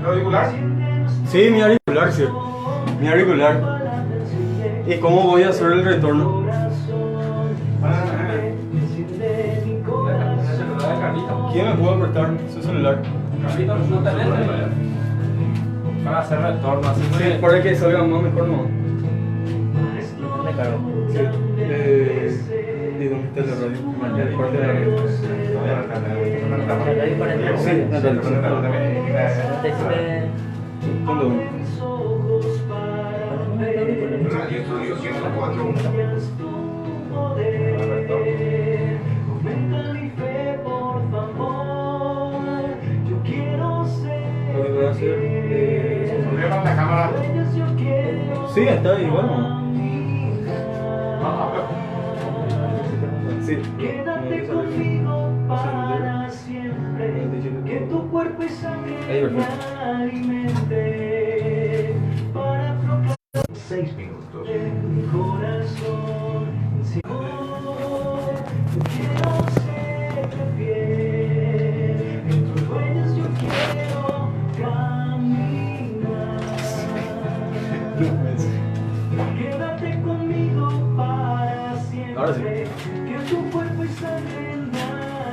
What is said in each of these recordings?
¿Auricular? Sí, mi auricular, sí. Mi auricular. ¿Y cómo voy a hacer el retorno? ¿Quién me puede prestar su celular? Carlitos, no tenés celular. Para hacer retorno, así Sí, para que salga más mejor no. Me cargo. Sí. ¿Y dónde está la radio? ¿En parte de la radio? Sí, en la radio. 97. ¿Dónde voy? Lo que voy a hacer la cámara. sí, está ahí, bueno. Sí. Quédate conmigo para siempre, que tu cuerpo y sangre Ahí, me perfecto. alimente para proclamar 6 minutos en mi corazón. Si no, yo quiero serte fiel, en tus huellas yo quiero caminar. Quédate conmigo para siempre. Ahora sí. Que tu cuerpo y sangre me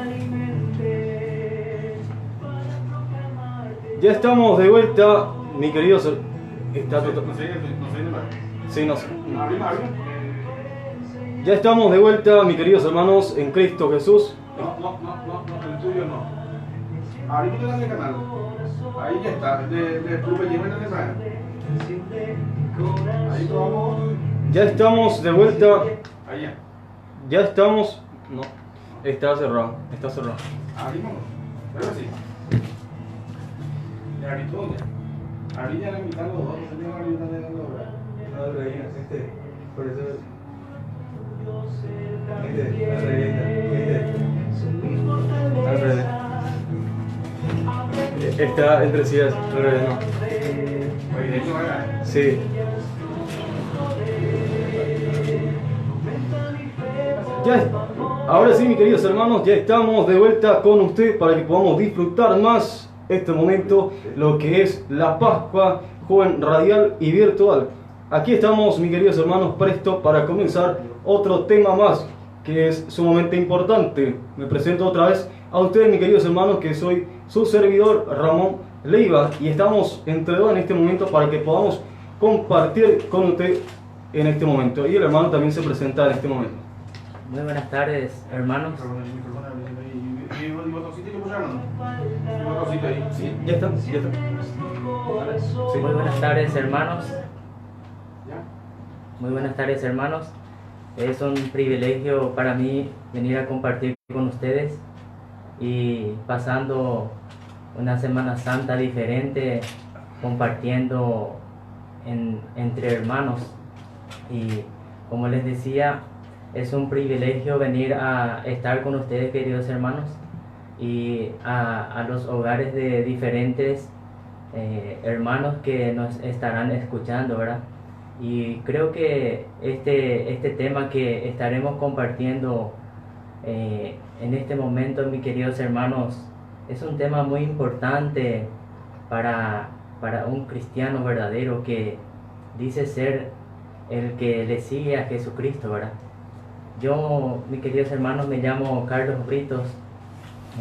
alimente para proclamarte. Ya estamos de vuelta, mi querido. Está todo. No sé, Sí, no sé. Arriba. Ya estamos de vuelta, mis queridos hermanos, en Cristo Jesús. No, el tuyo no. Ahorita en el canal. Ahí ya está, de Club Lleva en el canal. Ahí probamos. Ya estamos de vuelta. Ahí ya. Ya estamos. No, está cerrado. Está cerrado. Arriba no. Pero sí. De ahorita ya. Ahorita ya la mitad los dos. No tenía ahorita de los dos. Por eso. Está entre sí, al revés, no. Oye, de hecho, vaya. Sí. Ahora sí, mis queridos hermanos, ya estamos de vuelta con ustedes para que podamos disfrutar más este momento, lo que es la Pascua Joven Radial y Virtual. Aquí estamos, mis queridos hermanos, prestos para comenzar otro tema más, que es sumamente importante. Me presento otra vez a ustedes, mis queridos hermanos, que soy su servidor Ramón Leiva, y estamos entre dos en este momento para que podamos compartir con usted en este momento. Y el hermano también se presenta en este momento. Muy buenas tardes, hermanos. ¿Y el botoncito que pusieron? El botoncito ahí. Sí. Ya está, ya está. Sí. Muy buenas tardes, hermanos. ¿Ya? Muy buenas tardes, hermanos. Es un privilegio para mí venir a compartir con ustedes y pasando una Semana Santa diferente, compartiendo entre hermanos. Y como les decía, es un privilegio venir a estar con ustedes, queridos hermanos, y a los hogares de diferentes hermanos que nos estarán escuchando, ¿verdad? Y creo que este tema que estaremos compartiendo en este momento, mis queridos hermanos, es un tema muy importante para un cristiano verdadero que dice ser el que le sigue a Jesucristo, ¿verdad? Yo, mis queridos hermanos, me llamo Carlos Britos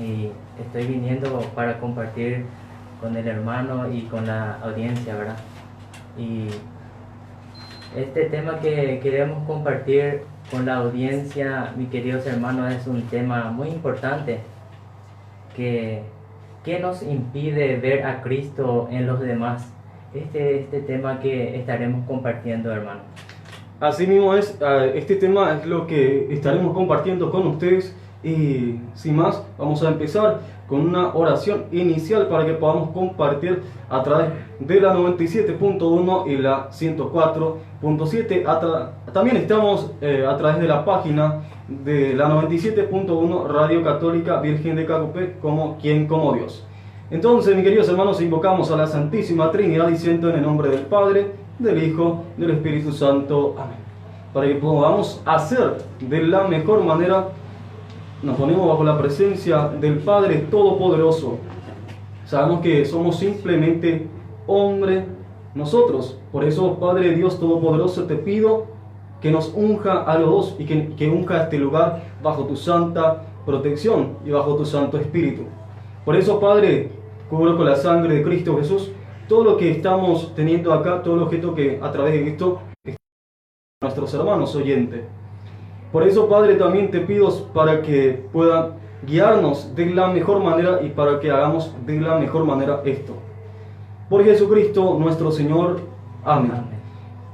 y estoy viniendo para compartir con el hermano y con la audiencia, ¿verdad? Y este tema que queremos compartir con la audiencia, mis queridos hermanos, es un tema muy importante que nos impide ver a Cristo en los demás. Este tema que estaremos compartiendo, hermano. Así mismo es, este tema es lo que estaremos compartiendo con ustedes, y sin más vamos a empezar con una oración inicial para que podamos compartir a través de la 97.1 y la 104.7. También estamos a través de la página de la 97.1 Radio Católica Virgen de Cacupé, como quien como Dios. Entonces, mis queridos hermanos, invocamos a la Santísima Trinidad diciendo en el nombre del Padre, del Hijo, del Espíritu Santo. Amén. Para que podamos hacer de la mejor manera, nos ponemos bajo la presencia del Padre Todopoderoso, Sabemos que somos simplemente hombres nosotros. Por eso, Padre Dios Todopoderoso, te pido que nos unja a los dos y que unja este lugar bajo tu santa protección y bajo tu santo espíritu. Por eso, Padre, cubro con la sangre de Cristo Jesús todo lo que estamos teniendo acá, todo el objeto que a través de esto nuestros hermanos oyentes. Por eso, Padre, también te pido para que puedan guiarnos de la mejor manera y para que hagamos de la mejor manera esto. Por Jesucristo nuestro Señor. Amén.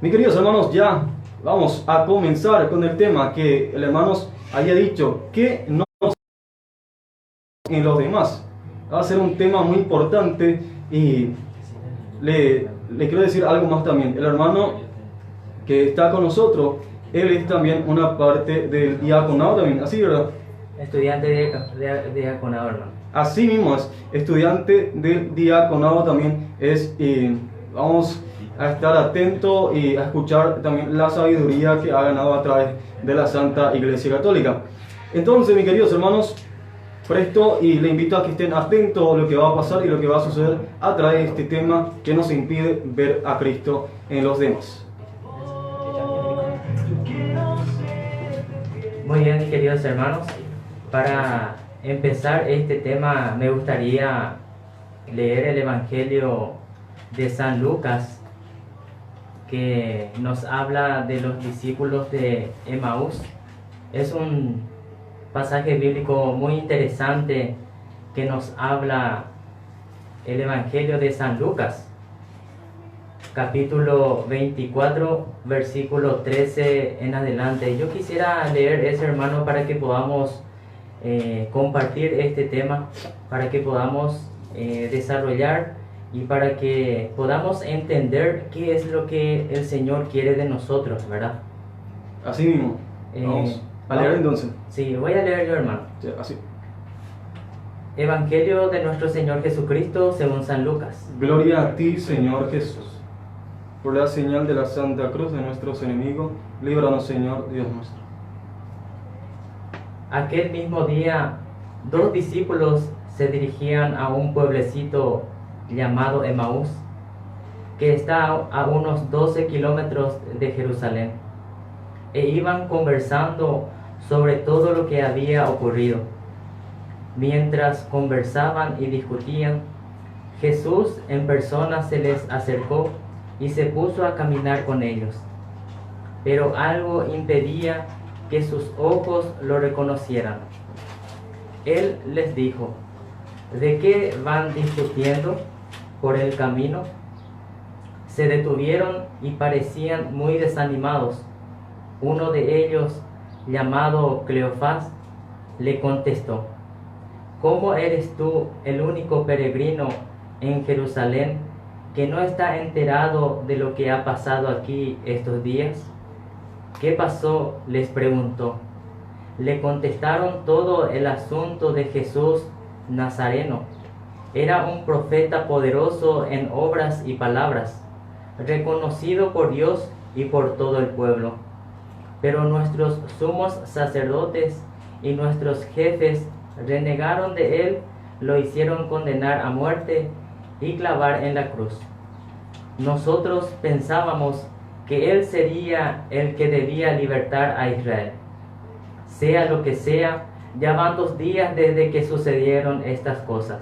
Mis queridos hermanos, ya vamos a comenzar con el tema que el hermanos haya dicho que no en los demás. Va a ser un tema muy importante y le quiero decir algo más también. El hermano que está con nosotros, él es también una parte del diaconado también, así, ¿verdad? Estudiante de diaconado, hermano. Así mismo es, estudiante del diaconado también es, y vamos a estar atentos y a escuchar también la sabiduría que ha ganado a través de la Santa Iglesia Católica. Entonces, mis queridos hermanos, presto y le invito a que estén atentos a lo que va a pasar y lo que va a suceder a través de este tema que nos impide ver a Cristo en los demás. Muy bien, mis queridos hermanos, para empezar este tema me gustaría leer el Evangelio de San Lucas, que nos habla de los discípulos de Emaús. Es un pasaje bíblico muy interesante que nos habla el Evangelio de San Lucas, capítulo 24, versículo 13 en adelante. Yo quisiera leer ese, hermano, para que podamos compartir este tema, para que podamos desarrollar y para que podamos entender qué es lo que el Señor quiere de nosotros, ¿verdad? Así mismo. Vamos a leer entonces. Sí, voy a leer yo, hermano. Sí, así. Evangelio de nuestro Señor Jesucristo según San Lucas. Gloria a ti, Señor Jesús. Por la señal de la Santa Cruz de nuestros enemigos, líbranos, Señor, Dios nuestro. Aquel mismo día, 2 discípulos se dirigían a un pueblecito llamado Emaús, que está a unos 12 kilómetros de Jerusalén, e iban conversando sobre todo lo que había ocurrido. Mientras conversaban y discutían, Jesús en persona se les acercó y se puso a caminar con ellos. Pero algo impedía que sus ojos lo reconocieran. Él les dijo: ¿de qué van discutiendo por el camino? Se detuvieron y parecían muy desanimados. Uno de ellos, llamado Cleofás, le contestó: ¿cómo eres tú el único peregrino en Jerusalén que no está enterado de lo que ha pasado aquí estos días? ¿Qué pasó?, les preguntó. Le contestaron todo el asunto de Jesús Nazareno. Era un profeta poderoso en obras y palabras, reconocido por Dios y por todo el pueblo. Pero nuestros sumos sacerdotes y nuestros jefes renegaron de él, lo hicieron condenar a muerte y clavar en la cruz. Nosotros pensábamos que él sería el que debía libertar a Israel. Sea lo que sea, ya van 2 días desde que sucedieron estas cosas.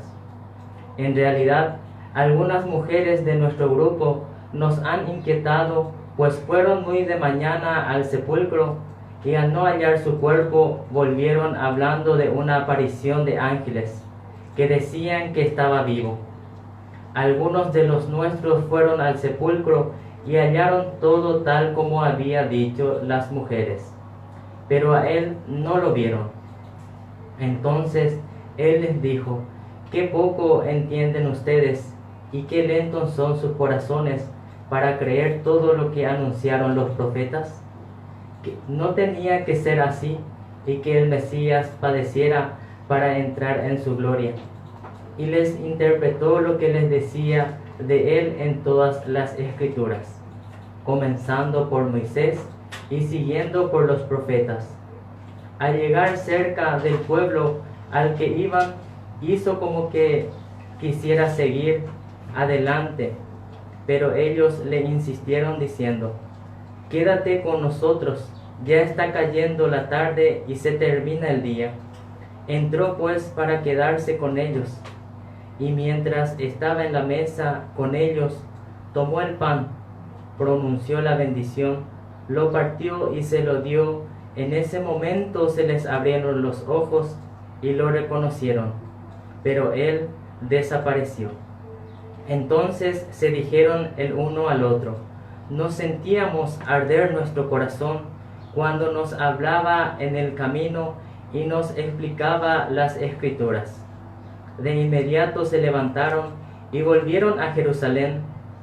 En realidad, algunas mujeres de nuestro grupo nos han inquietado, pues fueron muy de mañana al sepulcro y al no hallar su cuerpo volvieron hablando de una aparición de ángeles que decían que estaba vivo. Algunos de los nuestros fueron al sepulcro y hallaron todo tal como había dicho las mujeres, pero a él no lo vieron. Entonces él les dijo: qué poco entienden ustedes y qué lentos son sus corazones para creer todo lo que anunciaron los profetas. Que no tenía que ser así y que el Mesías padeciera para entrar en su gloria. Y les interpretó lo que les decía de él en todas las escrituras, comenzando por Moisés y siguiendo por los profetas. Al llegar cerca del pueblo al que iban, hizo como que quisiera seguir adelante, pero ellos le insistieron diciendo: quédate con nosotros, ya está cayendo la tarde y se termina el día. Entró pues para quedarse con ellos, y mientras estaba en la mesa con ellos, tomó el pan, pronunció la bendición, lo partió y se lo dio. En ese momento se les abrieron los ojos y lo reconocieron, pero él desapareció. Entonces se dijeron el uno al otro: ¿no sentíamos arder nuestro corazón cuando nos hablaba en el camino y nos explicaba las Escrituras? De inmediato se levantaron y volvieron a Jerusalén,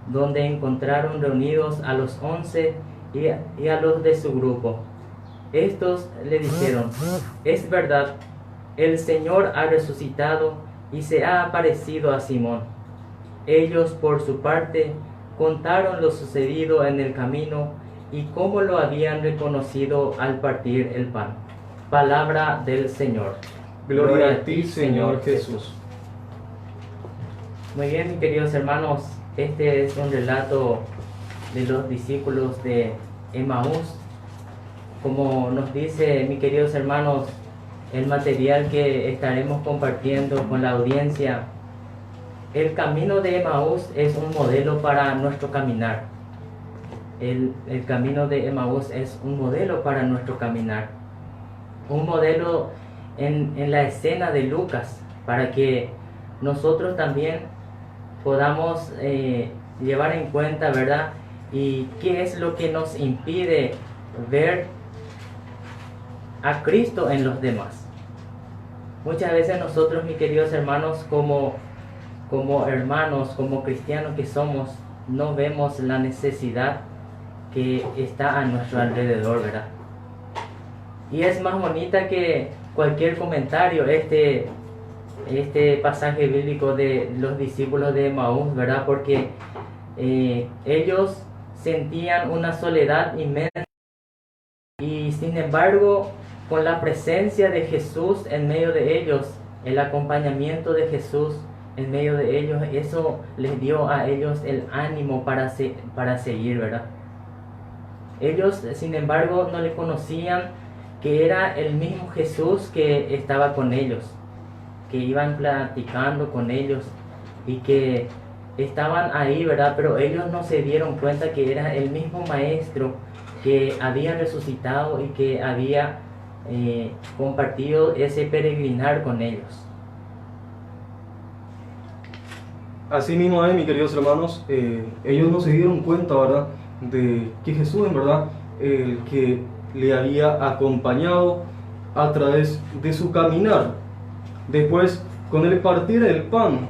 donde encontraron reunidos a los 11 y a los de su grupo. Estos le dijeron: es verdad, el Señor ha resucitado y se ha aparecido a Simón. Ellos, por su parte, contaron lo sucedido en el camino y cómo lo habían reconocido al partir el pan. Palabra del Señor. Gloria a ti, Señor Jesús. Muy bien, mis queridos hermanos, este es un relato de los discípulos de Emaús. Como nos dice, mis queridos hermanos, el material que estaremos compartiendo con la audiencia, el camino de Emaús es un modelo para nuestro caminar. El camino de Emaús es un modelo para nuestro caminar. Un modelo en la escena de Lucas, para que nosotros también podamos llevar en cuenta, ¿verdad? Y qué es lo que nos impide ver a Cristo en los demás. Muchas veces nosotros, mis queridos hermanos, como hermanos, como cristianos que somos, no vemos la necesidad que está a nuestro alrededor, ¿verdad? Y es más bonita que cualquier comentario este pasaje bíblico de los discípulos de Emaús, ¿verdad? Porque ellos sentían una soledad inmensa, y sin embargo, con la presencia de Jesús en medio de ellos, el acompañamiento de Jesús en medio de ellos, eso les dio a ellos el ánimo para seguir, ¿verdad? Ellos, sin embargo, no le conocían que era el mismo Jesús que estaba con ellos, que iban platicando con ellos y que estaban ahí, ¿verdad? Pero ellos no se dieron cuenta que era el mismo Maestro que había resucitado y que había compartido ese peregrinar con ellos. Así mismo es, mis queridos hermanos, ellos no se dieron cuenta, ¿verdad?, de que Jesús, en verdad, el que le había acompañado a través de su caminar. Después, con el partir el pan,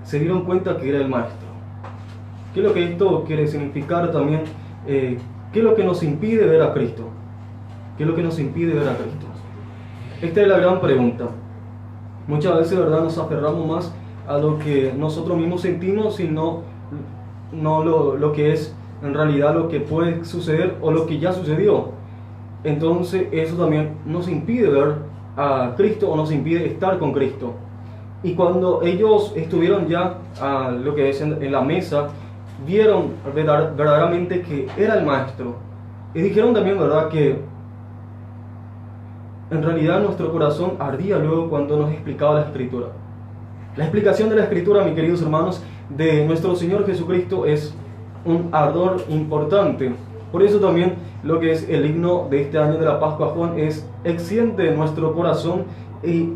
se dieron cuenta que era el Maestro. ¿Qué es lo que esto quiere significar también? ¿Qué es lo que nos impide ver a Cristo? ¿Qué es lo que nos impide ver a Cristo? Esta es la gran pregunta. Muchas veces, ¿verdad?, nos aferramos más a lo que nosotros mismos sentimos, sino lo que es en realidad lo que puede suceder o lo que ya sucedió. Entonces eso también nos impide ver a Cristo o nos impide estar con Cristo. Y cuando ellos estuvieron ya a lo que es en la mesa, vieron verdaderamente que era el Maestro. Y dijeron también, ¿verdad?, que en realidad nuestro corazón ardía luego cuando nos explicaba la Escritura. La explicación de la Escritura, mis queridos hermanos, de nuestro Señor Jesucristo es un ardor importante. Por eso también lo que es el himno de este año de la Pascua, Juan, es extiende nuestro corazón y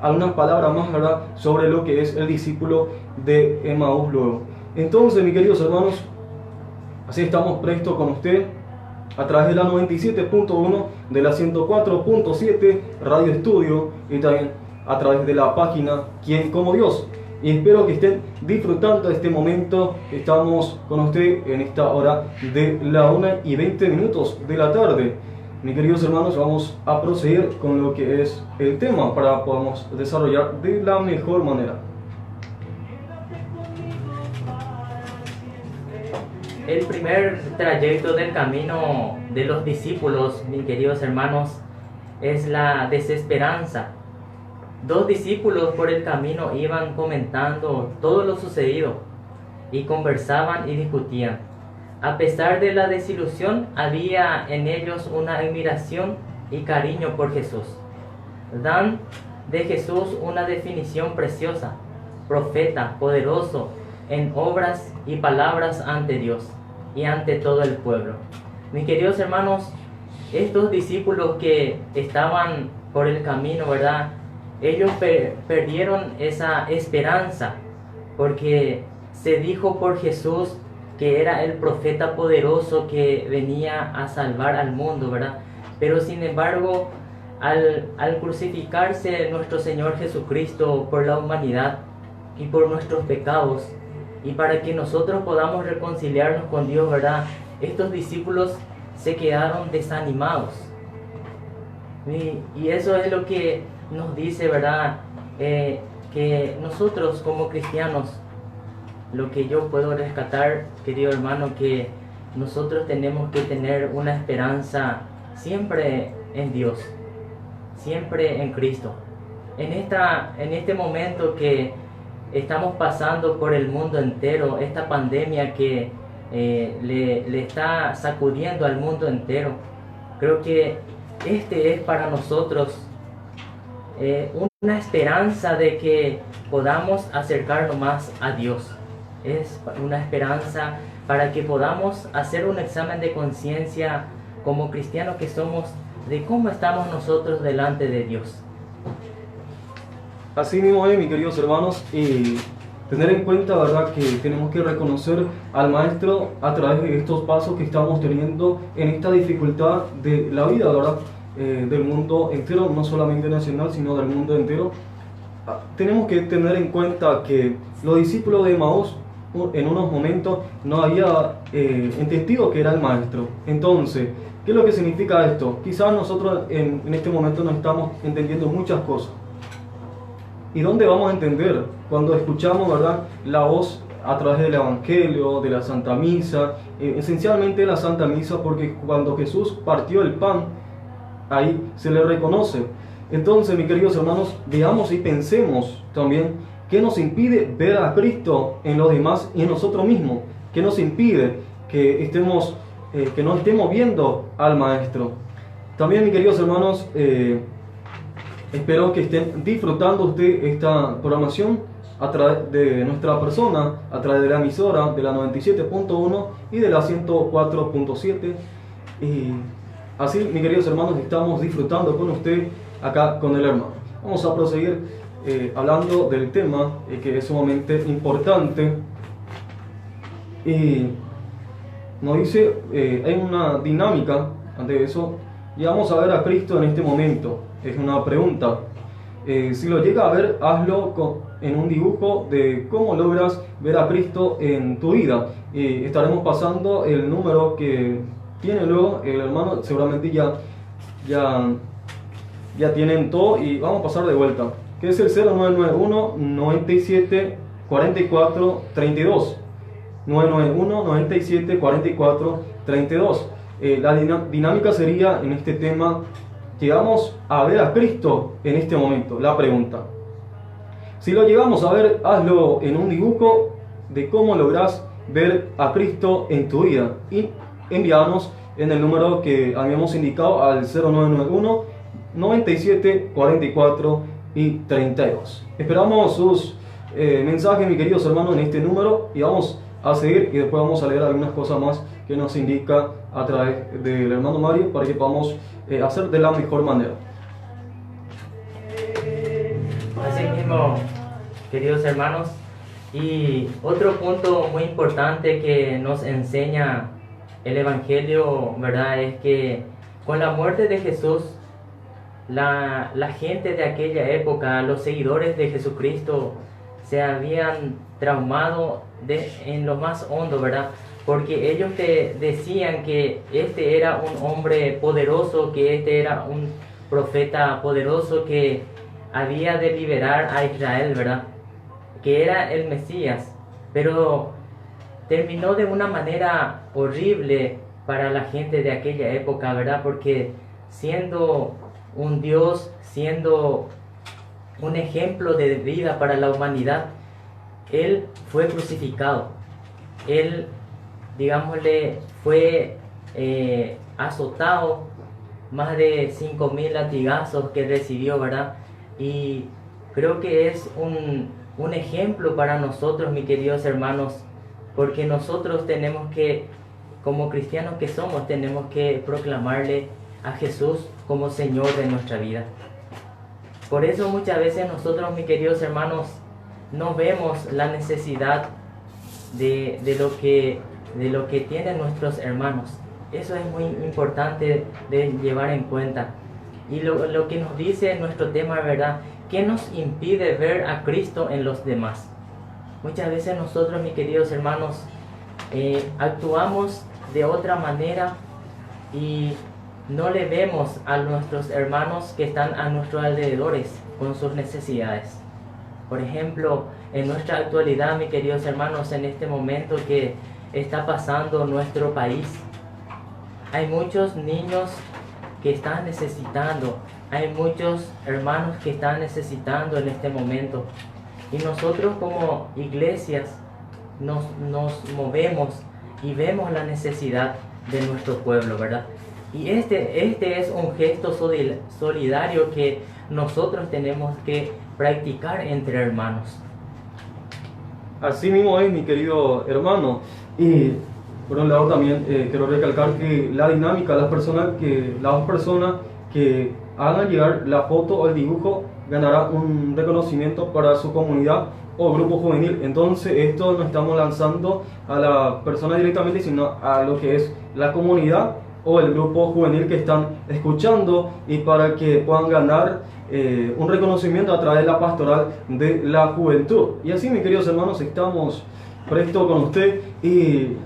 algunas palabras más, ¿verdad?, sobre lo que es el discípulo de Emaús luego. Entonces, mis queridos hermanos, así estamos prestos con usted a través de la 97.1, de la 104.7 Radio Estudio y también a través de la página Quién como Dios. Y espero que estén disfrutando de este momento. Estamos con usted en esta hora de la 1:20 de la tarde. Mis queridos hermanos, vamos a proceder con lo que es el tema para podamos desarrollar de la mejor manera. El primer trayecto del camino de los discípulos, mis queridos hermanos, es la desesperanza. Dos discípulos por el camino iban comentando todo lo sucedido y conversaban y discutían. A pesar de la desilusión, había en ellos una admiración y cariño por Jesús. Dan de Jesús una definición preciosa: profeta, poderoso en obras y palabras ante Dios y ante todo el pueblo. Mis queridos hermanos, estos discípulos que estaban por el camino, ¿verdad? Ellos perdieron esa esperanza porque se dijo por Jesús que era el profeta poderoso que venía a salvar al mundo, ¿verdad? Pero sin embargo, al crucificarse nuestro Señor Jesucristo por la humanidad y por nuestros pecados, y para que nosotros podamos reconciliarnos con Dios, ¿verdad? Estos discípulos se quedaron desanimados. Y eso es lo que nos dice, ¿verdad? Que nosotros como cristianos, lo que yo puedo rescatar, querido hermano, que nosotros tenemos que tener una esperanza siempre en Dios, siempre en Cristo. En este momento que estamos pasando por el mundo entero, esta pandemia que le está sacudiendo al mundo entero, creo que este es para nosotros una esperanza de que podamos acercarnos más a Dios. Es una esperanza para que podamos hacer un examen de conciencia como cristianos que somos, de cómo estamos nosotros delante de Dios. Así mismo es, mis queridos hermanos, y tener en cuenta, ¿verdad?, que tenemos que reconocer al Maestro a través de estos pasos que estamos teniendo en esta dificultad de la vida, ¿verdad?, del mundo entero, no solamente nacional, sino del mundo entero. Tenemos que tener en cuenta que los discípulos de Emaús en unos momentos no había entendido que era el Maestro. Entonces, ¿qué es lo que significa esto? Quizás nosotros en este momento no estamos entendiendo muchas cosas. ¿Y dónde vamos a entender? Cuando escuchamos, ¿verdad?, la voz a través del Evangelio, de la Santa Misa, esencialmente la Santa Misa, porque cuando Jesús partió el pan, ahí se le reconoce. Entonces, mis queridos hermanos, veamos y pensemos también qué nos impide ver a Cristo en los demás y en nosotros mismos, qué nos impide que no estemos viendo al Maestro. También, mis queridos hermanos, espero que estén disfrutando usted esta programación a través de nuestra persona, a través de la emisora de la 97.1 y de la 104.7. Y así, mis queridos hermanos, estamos disfrutando con usted acá con el hermano. Vamos a proseguir hablando del tema que es sumamente importante. Y nos dice, hay una dinámica ante eso, y vamos a ver a Cristo en este momento. Es una pregunta. Si lo llega a ver, hazlo en un dibujo de cómo logras ver a Cristo en tu vida. Estaremos pasando el número que tiene luego el hermano, seguramente ya tienen todo, y vamos a pasar de vuelta, que es el 0991 97 44 32. 991 97 44 32. La dinámica sería en este tema: llegamos a ver a Cristo en este momento. La pregunta: si lo llegamos a ver, hazlo en un dibujo de cómo lográs ver a Cristo en tu vida, y envíanos en el número que habíamos indicado al 0991 97 44 y 32. Esperamos sus mensajes, mis queridos hermanos, en este número, y vamos a seguir, y después vamos a leer algunas cosas más que nos indica a través del hermano Mario, para que podamos hacer de la mejor manera. Así mismo, queridos hermanos, y otro punto muy importante que nos enseña el Evangelio, ¿verdad?, es que con la muerte de Jesús, la gente de aquella época, los seguidores de Jesucristo, se habían traumado en lo más hondo, ¿verdad? Porque ellos te decían que este era un hombre poderoso, que este era un profeta poderoso que había de liberar a Israel, ¿verdad?, que era el Mesías. Pero terminó de una manera horrible para la gente de aquella época, ¿verdad? Porque siendo un Dios, siendo un ejemplo de vida para la humanidad, Él fue crucificado. Él, digámosle, fue azotado, más de 5.000 latigazos que recibió, ¿verdad? Y creo que es un ejemplo para nosotros, mis queridos hermanos, porque nosotros tenemos que, como cristianos que somos, tenemos que proclamarle a Jesús como Señor de nuestra vida. Por eso muchas veces nosotros, mis queridos hermanos, no vemos la necesidad de lo que tienen nuestros hermanos. Eso es muy importante de llevar en cuenta. Y lo que nos dice nuestro tema, ¿verdad? ¿Qué nos impide ver a Cristo en los demás? Muchas veces nosotros, mis queridos hermanos, actuamos de otra manera y no le vemos a nuestros hermanos que están a nuestros alrededores con sus necesidades. Por ejemplo, en nuestra actualidad, mis queridos hermanos, en este momento que está pasando nuestro país, hay muchos niños que están necesitando, hay muchos hermanos que están necesitando en este momento. Y nosotros como iglesias nos movemos y vemos la necesidad de nuestro pueblo, ¿verdad? Y este es un gesto solidario que nosotros tenemos que practicar entre hermanos. Así mismo es, mi querido hermano. Y por un lado también quiero recalcar que la dinámica, las dos personas que hagan llegar la foto o el dibujo ganará un reconocimiento para su comunidad o grupo juvenil. Entonces esto no estamos lanzando a la persona directamente, sino a lo que es la comunidad o el grupo juvenil que están escuchando, y para que puedan ganar un reconocimiento a través de la pastoral de la juventud. Y así, mis queridos hermanos, estamos prestos con usted. Y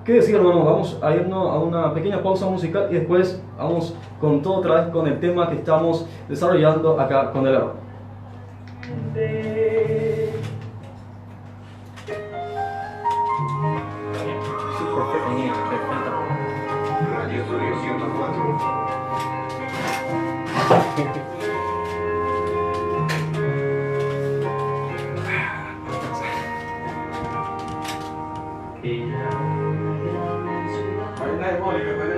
qué decir, hermanos, vamos a irnos a una pequeña pausa musical y después vamos con todo otra vez con el tema que estamos desarrollando acá con el hermano. Radio Estudio 104. Hay una demora que puede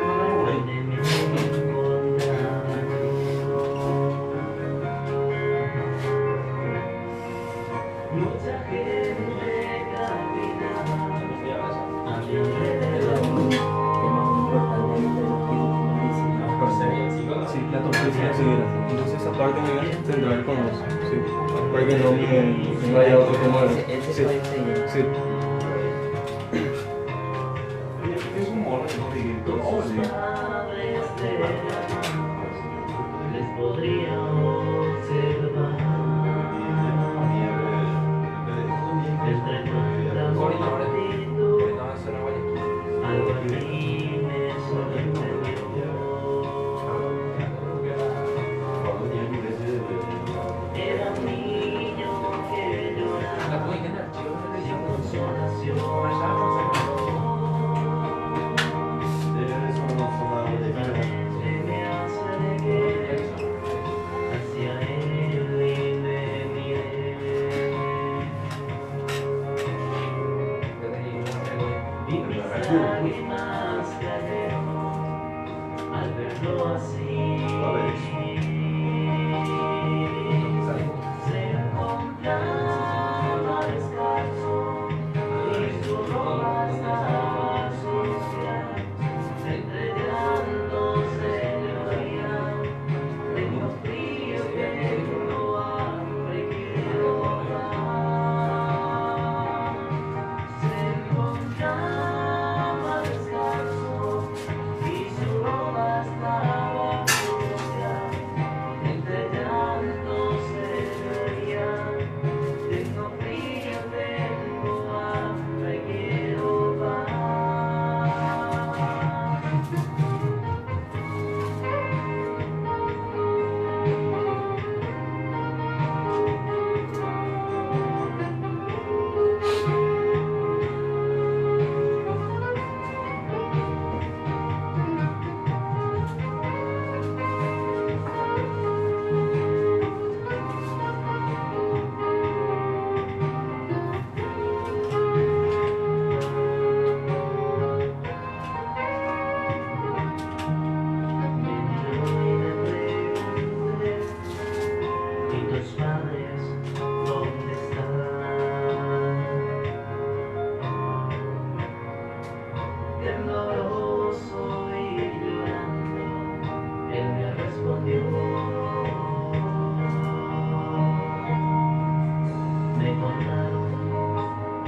Mucha gente caminaba a mi alrededor. Sí, la torpeza se verá. Entonces esa parte me voy a centrar con los. Sí. Para que no me vaya a otro tema. Ese Sí. fue el sello. Sí. Es un mono que no diga. Aves de la noche les podría observar. Entre tantas multitud, algo en mí me sorprendió. Era un niño que lloraba sin consolación. Me acerqué hacia él y me miré. Vi mis lágrimas cayeron al verlo así. Se encontraba descalzo y su ropa estaba sucia. Entre llantos se oía, tengo frío, tengo hambre, quiero paz. Se encontraba descalzo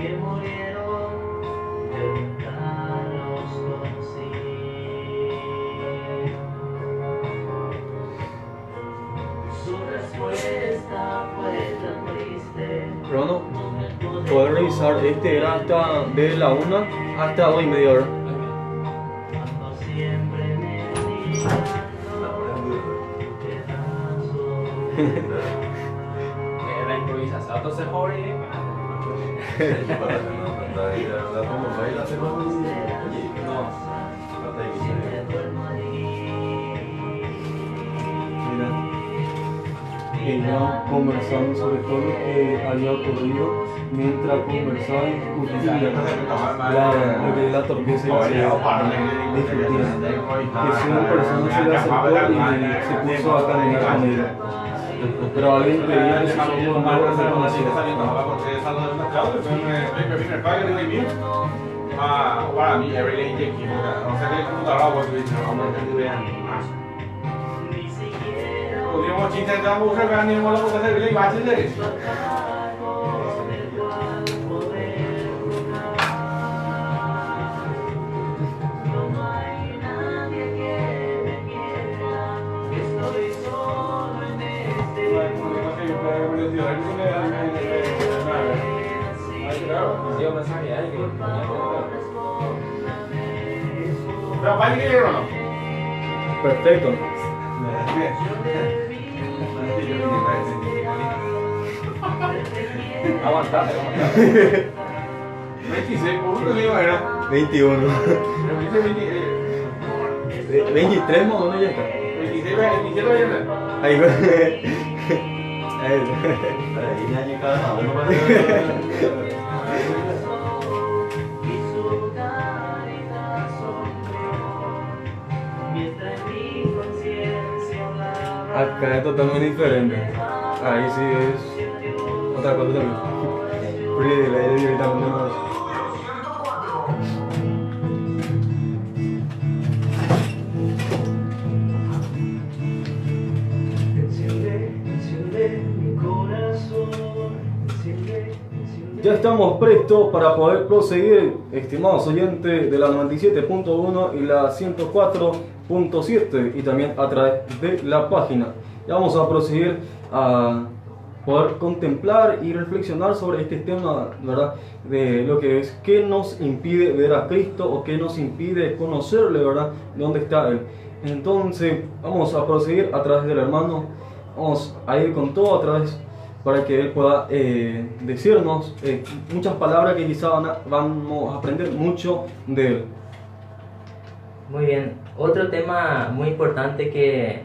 que murieron, yo nunca los conocí. Su respuesta fue tan triste. Bruno, poder revisar, este era hasta de la 1 hasta 2:30 horas. Cuando siempre me La improvisación se joven. Ella conversando sobre todo lo que había ocurrido mientras conversaba y discutía lo que es la torpeza y la ansiedad, discutía. Que si una persona se le acercó y se puso a caminar con ella, pero alguien pedía que sus ojos no lo reconocieran. Para mí, every day take you. No sé qué computadora voy a utilizar. Podríamos intentar buscar que animemos la cosa de y va a hacer eso. Pero para qué o no. Perfecto. Aguantate. 26, ¿por qué digo era? 21. 23 más o menos ya está. 26, 27 va a llegar. Ahí va. Ahí acá es totalmente diferente. Ahí sí es otra cosa también. Pretty, la idea directamente más. Enciende mi corazón, enciende. Ya estamos prestos para poder proseguir, estimados oyentes de la 97.1 y la 104.7 y también a través de la página. Ya vamos a proseguir a poder contemplar y reflexionar sobre este tema, ¿verdad? De lo que es qué nos impide ver a Cristo o qué nos impide conocerle, ¿verdad? ¿Dónde está Él? Entonces vamos a proseguir a través del hermano, vamos a ir con todo a través para que Él pueda decirnos muchas palabras que quizá vamos a aprender mucho de Él. Muy bien, otro tema muy importante que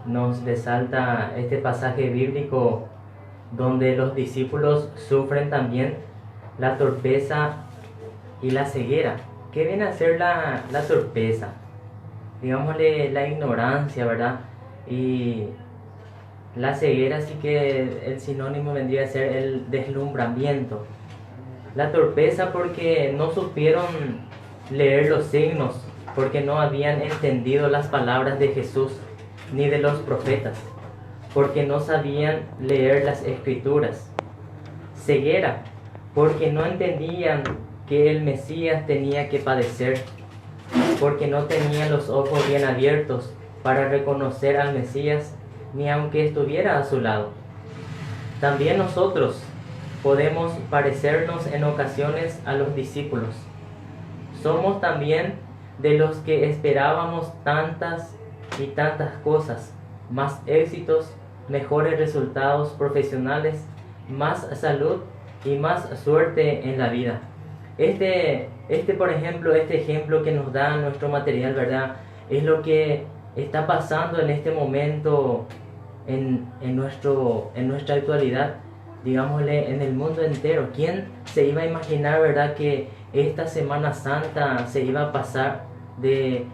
nos resalta este pasaje bíblico donde los discípulos sufren también la torpeza y la ceguera. ¿Qué viene a ser la torpeza? Digámosle la ignorancia, ¿verdad? Y la ceguera sí que el sinónimo vendría a ser el deslumbramiento. La torpeza porque no supieron leer los signos, porque no habían entendido las palabras de Jesús ni de los profetas, porque no sabían leer las escrituras. Ceguera porque no entendían que el Mesías tenía que padecer, porque no tenían los ojos bien abiertos para reconocer al Mesías ni aunque estuviera a su lado. También nosotros podemos parecernos en ocasiones a los discípulos. Somos también de los que esperábamos tantas y tantas cosas, más éxitos, mejores resultados profesionales, más salud y más suerte en la vida. Por ejemplo, este ejemplo que nos da nuestro material, ¿verdad? Es lo que está pasando en este momento en nuestra actualidad, digámosle, en el mundo entero. ¿Quién se iba a imaginar, verdad, que esta Semana Santa se iba a pasar de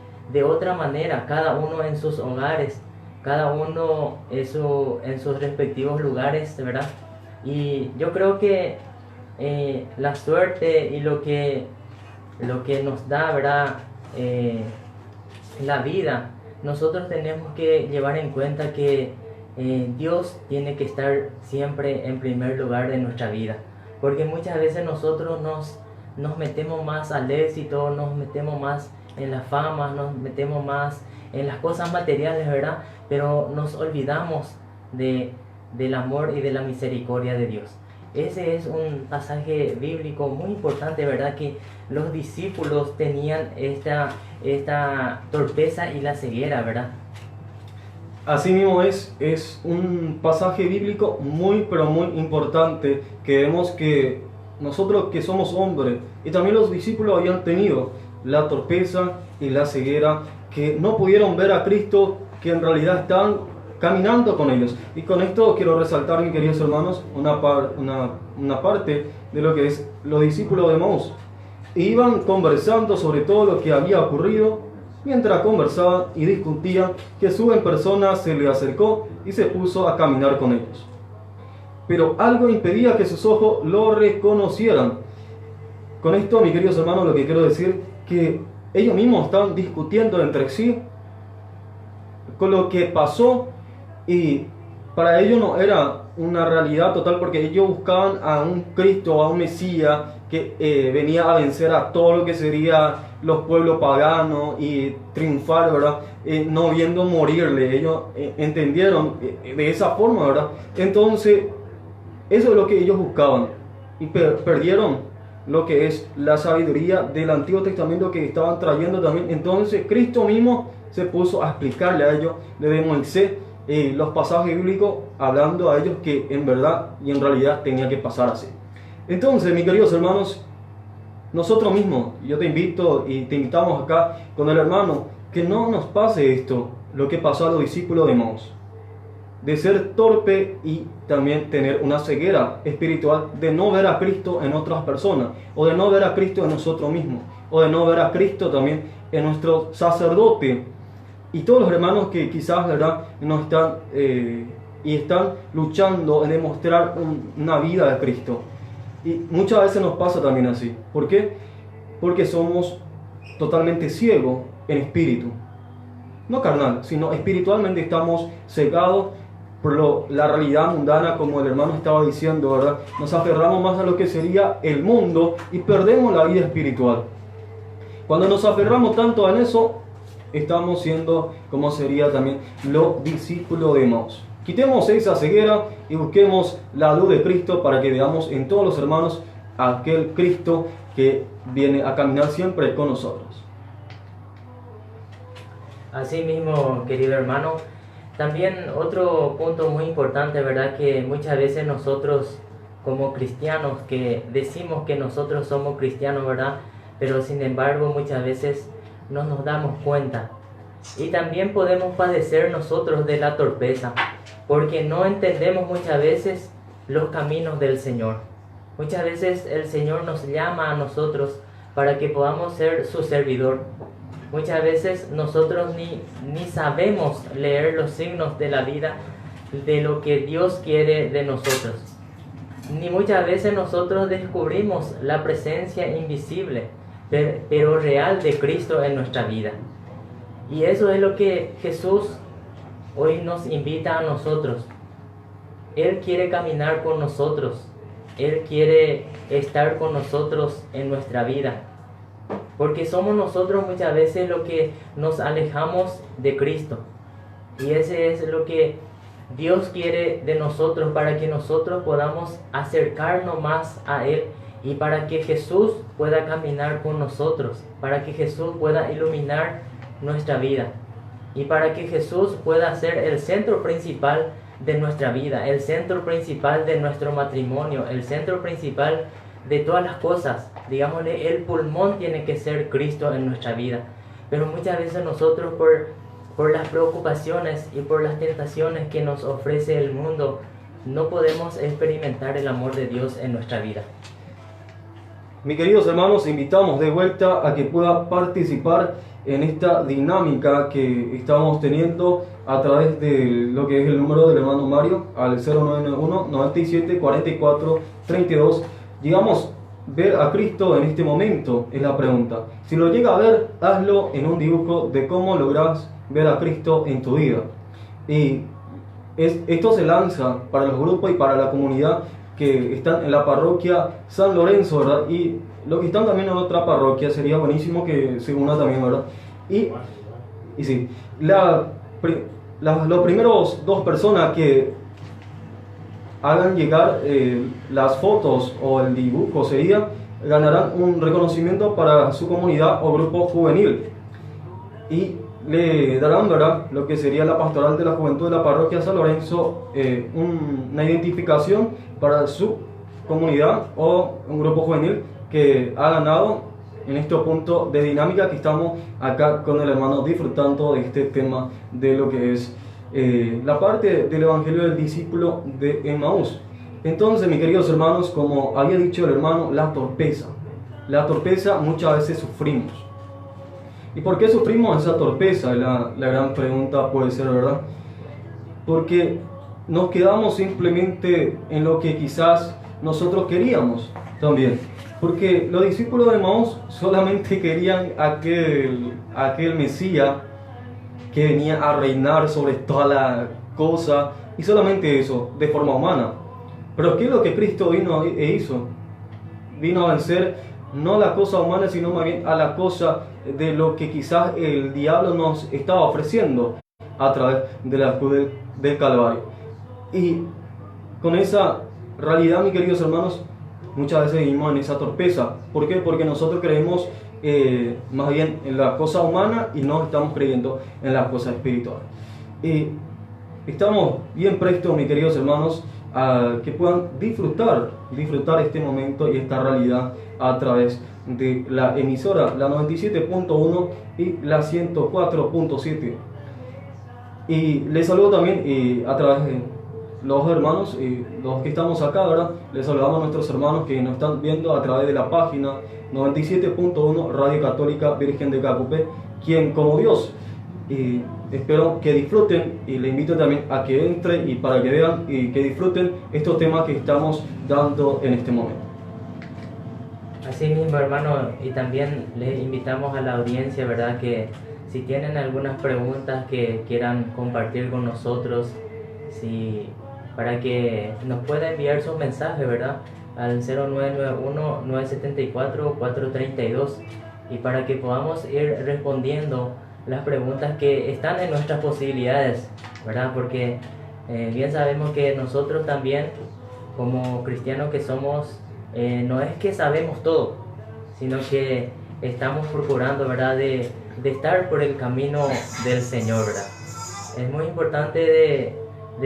otra manera, cada uno en sus hogares, cada uno en sus respectivos lugares, ¿verdad? Y yo creo que la suerte y lo que nos da, ¿verdad? La vida, nosotros tenemos que llevar en cuenta que Dios tiene que estar siempre en primer lugar de nuestra vida. porque muchas veces nosotros nos metemos más al éxito, nos metemos más en la fama, nos metemos más en las cosas materiales, ¿verdad? Pero nos olvidamos del amor y de la misericordia de Dios. Ese es un pasaje bíblico muy importante, ¿verdad? Que los discípulos tenían esta torpeza y la ceguera, ¿verdad? Así mismo es un pasaje bíblico muy pero muy importante, que vemos que nosotros que somos hombres y también los discípulos habían tenido la torpeza y la ceguera, que no pudieron ver a Cristo, que en realidad estaban caminando con ellos. Y con esto quiero resaltar, mis queridos hermanos, una parte de lo que es los discípulos de Emaús. Iban conversando sobre todo lo que había ocurrido. Mientras conversaban y discutían, Jesús en persona se le acercó y se puso a caminar con ellos. Pero algo impedía que sus ojos lo reconocieran. Con esto, mis queridos hermanos, lo que quiero decir que ellos mismos estaban discutiendo entre sí con lo que pasó, y para ellos no era una realidad total, porque ellos buscaban a un Cristo, a un Mesías que venía a vencer a todo lo que sería los pueblos paganos y triunfar, ¿verdad? No viendo morirle. Ellos entendieron de esa forma, ¿verdad? Entonces, eso es lo que ellos buscaban, y perdieron lo que es la sabiduría del Antiguo Testamento que estaban trayendo también. Entonces Cristo mismo se puso a explicarle a ellos desde Moisés los pasajes bíblicos, hablando a ellos que en verdad y en realidad tenía que pasar así. Entonces, mis queridos hermanos, nosotros mismos, yo te invito y te invitamos acá con el hermano, que no nos pase esto, lo que pasó a los discípulos de Emaús, de ser torpe y también tener una ceguera espiritual, de no ver a Cristo en otras personas, o de no ver a Cristo en nosotros mismos, o de no ver a Cristo también en nuestro sacerdote, y todos los hermanos que quizás, ¿verdad?, no están y están luchando en demostrar una vida de Cristo. Y muchas veces nos pasa también así. ¿Por qué? Porque somos totalmente ciegos en espíritu, no carnal, sino espiritualmente estamos cegados por la realidad mundana, como el hermano estaba diciendo, ¿verdad? Nos aferramos más a lo que sería el mundo y perdemos la vida espiritual. Cuando nos aferramos tanto en eso, estamos siendo como sería también los discípulos de Emaús. Quitemos esa ceguera y busquemos la luz de Cristo para que veamos en todos los hermanos a aquel Cristo que viene a caminar siempre con nosotros. Así mismo, querido hermano, también otro punto muy importante, ¿verdad? Que muchas veces nosotros como cristianos, que decimos que nosotros somos cristianos, ¿verdad? Pero sin embargo muchas veces no nos damos cuenta. Y también podemos padecer nosotros de la torpeza, porque no entendemos muchas veces los caminos del Señor. Muchas veces el Señor nos llama a nosotros para que podamos ser su servidor. Muchas veces nosotros ni sabemos leer los signos de la vida, de lo que Dios quiere de nosotros. Ni muchas veces nosotros descubrimos la presencia invisible, pero real de Cristo en nuestra vida. Y eso es lo que Jesús hoy nos invita a nosotros. Él quiere caminar con nosotros. Él quiere estar con nosotros en nuestra vida. Porque somos nosotros muchas veces lo que nos alejamos de Cristo. Y ese es lo que Dios quiere de nosotros, para que nosotros podamos acercarnos más a Él, y para que Jesús pueda caminar con nosotros, para que Jesús pueda iluminar nuestra vida, y para que Jesús pueda ser el centro principal de nuestra vida, el centro principal de nuestro matrimonio, el centro principal de todas las cosas. Digámosle, el pulmón tiene que ser Cristo en nuestra vida. Pero muchas veces nosotros por las preocupaciones y por las tentaciones que nos ofrece el mundo, no podemos experimentar el amor de Dios en nuestra vida. Mis queridos hermanos, invitamos de vuelta a que pueda participar en esta dinámica que estamos teniendo a través de lo que es el número del hermano Mario, al 0991 97 44 32. Llegamos ver a Cristo en este momento, es la pregunta. Si lo llega a ver, hazlo en un dibujo de cómo logras ver a Cristo en tu vida. Y esto se lanza para los grupos y para la comunidad, que están en la parroquia San Lorenzo, ¿verdad? Y los que están también en otra parroquia, sería buenísimo que se una también, ¿verdad? Y sí, los primeros dos personas que hagan llegar las fotos o el dibujo sería, ganarán un reconocimiento para su comunidad o grupo juvenil y le darán, ¿verdad?, lo que sería la pastoral de la juventud de la parroquia San Lorenzo, una identificación para su comunidad o un grupo juvenil que ha ganado en este punto de dinámica que estamos acá con el hermano disfrutando de este tema de lo que es la parte del Evangelio del discípulo de Emaús. Entonces, mis queridos hermanos, como había dicho el hermano, la torpeza muchas veces sufrimos. ¿Y por qué sufrimos esa torpeza? La gran pregunta puede ser, ¿verdad? Porque nos quedamos simplemente en lo que quizás nosotros queríamos también. Porque los discípulos de Emaús solamente querían aquel Mesías que venía a reinar sobre toda la cosa, y solamente eso, de forma humana. Pero ¿qué es lo que Cristo vino e hizo? Vino a vencer no la cosa humana, sino más bien a la cosa de lo que quizás el diablo nos estaba ofreciendo a través de la cruz del Calvario. Y con esa realidad, mis queridos hermanos, muchas veces vivimos en esa torpeza. ¿Por qué? Porque nosotros creemos más bien en la cosa humana y no estamos creyendo en las cosas espirituales. Y estamos bien prestos, mis queridos hermanos, a que puedan disfrutar este momento y esta realidad a través de la emisora, la 97.1 y la 104.7. Y les saludo también a través de los hermanos y los que estamos acá, ¿verdad? Les saludamos a nuestros hermanos que nos están viendo a través de la página 97.1 Radio Católica Virgen de Cacupé, quien como Dios. Y espero que disfruten y le invito también a que entre y para que vean y que disfruten estos temas que estamos dando en este momento. Así mismo, hermano, y también les invitamos a la audiencia, ¿verdad?, que si tienen algunas preguntas que quieran compartir con nosotros, para que nos pueda enviar sus mensajes, ¿verdad?, al 0991-974-432, y para que podamos ir respondiendo las preguntas que están en nuestras posibilidades, ¿verdad? Porque bien sabemos que nosotros también, como cristianos que somos, no es que sabemos todo, sino que estamos procurando, ¿verdad?, de estar por el camino del Señor, ¿verdad? Es muy importante de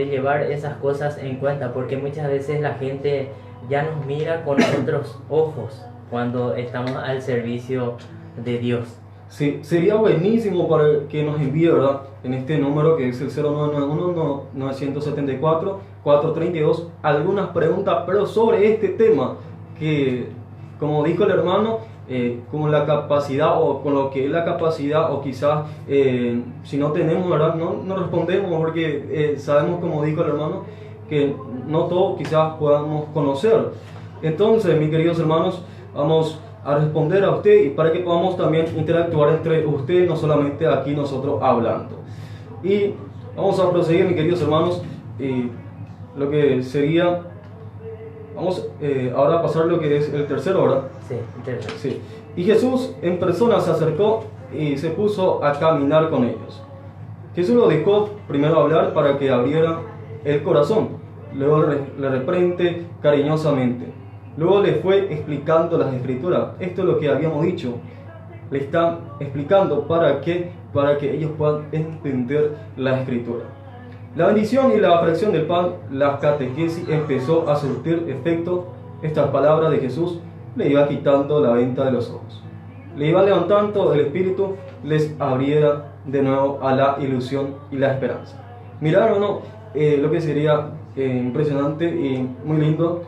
llevar esas cosas en cuenta, porque muchas veces la gente ya nos mira con otros ojos cuando estamos al servicio de Dios. Sí, sería buenísimo para que nos envíe, ¿verdad?, en este número que es el 0991-974-432, algunas preguntas, pero sobre este tema que, como dijo el hermano, con la capacidad o con lo que es la capacidad, o quizás si no tenemos, ¿verdad?, no respondemos, porque sabemos, como dijo el hermano, que no todo quizás podamos conocer. Entonces, mis queridos hermanos, vamos a responder a usted y para que podamos también interactuar entre ustedes, no solamente aquí nosotros hablando. Y vamos a proseguir, mis queridos hermanos, lo que sería, vamos ahora a pasar lo que es el tercero, ¿verdad? Sí, el tercero. Sí. Y Jesús en persona se acercó y se puso a caminar con ellos. Jesús lo dejó primero hablar para que abriera el corazón, luego le reprende cariñosamente. Luego le fue explicando las escrituras. Esto es lo que habíamos dicho. Le están explicando para que ellos puedan entender la escritura. La bendición y la fracción del pan, la catequesis empezó a surtir efecto. Estas palabras de Jesús le iba quitando la venda de los ojos. Le iba levantando el espíritu, les abriera de nuevo a la ilusión y la esperanza. Miraron, ¿no? Lo que sería impresionante y muy lindo,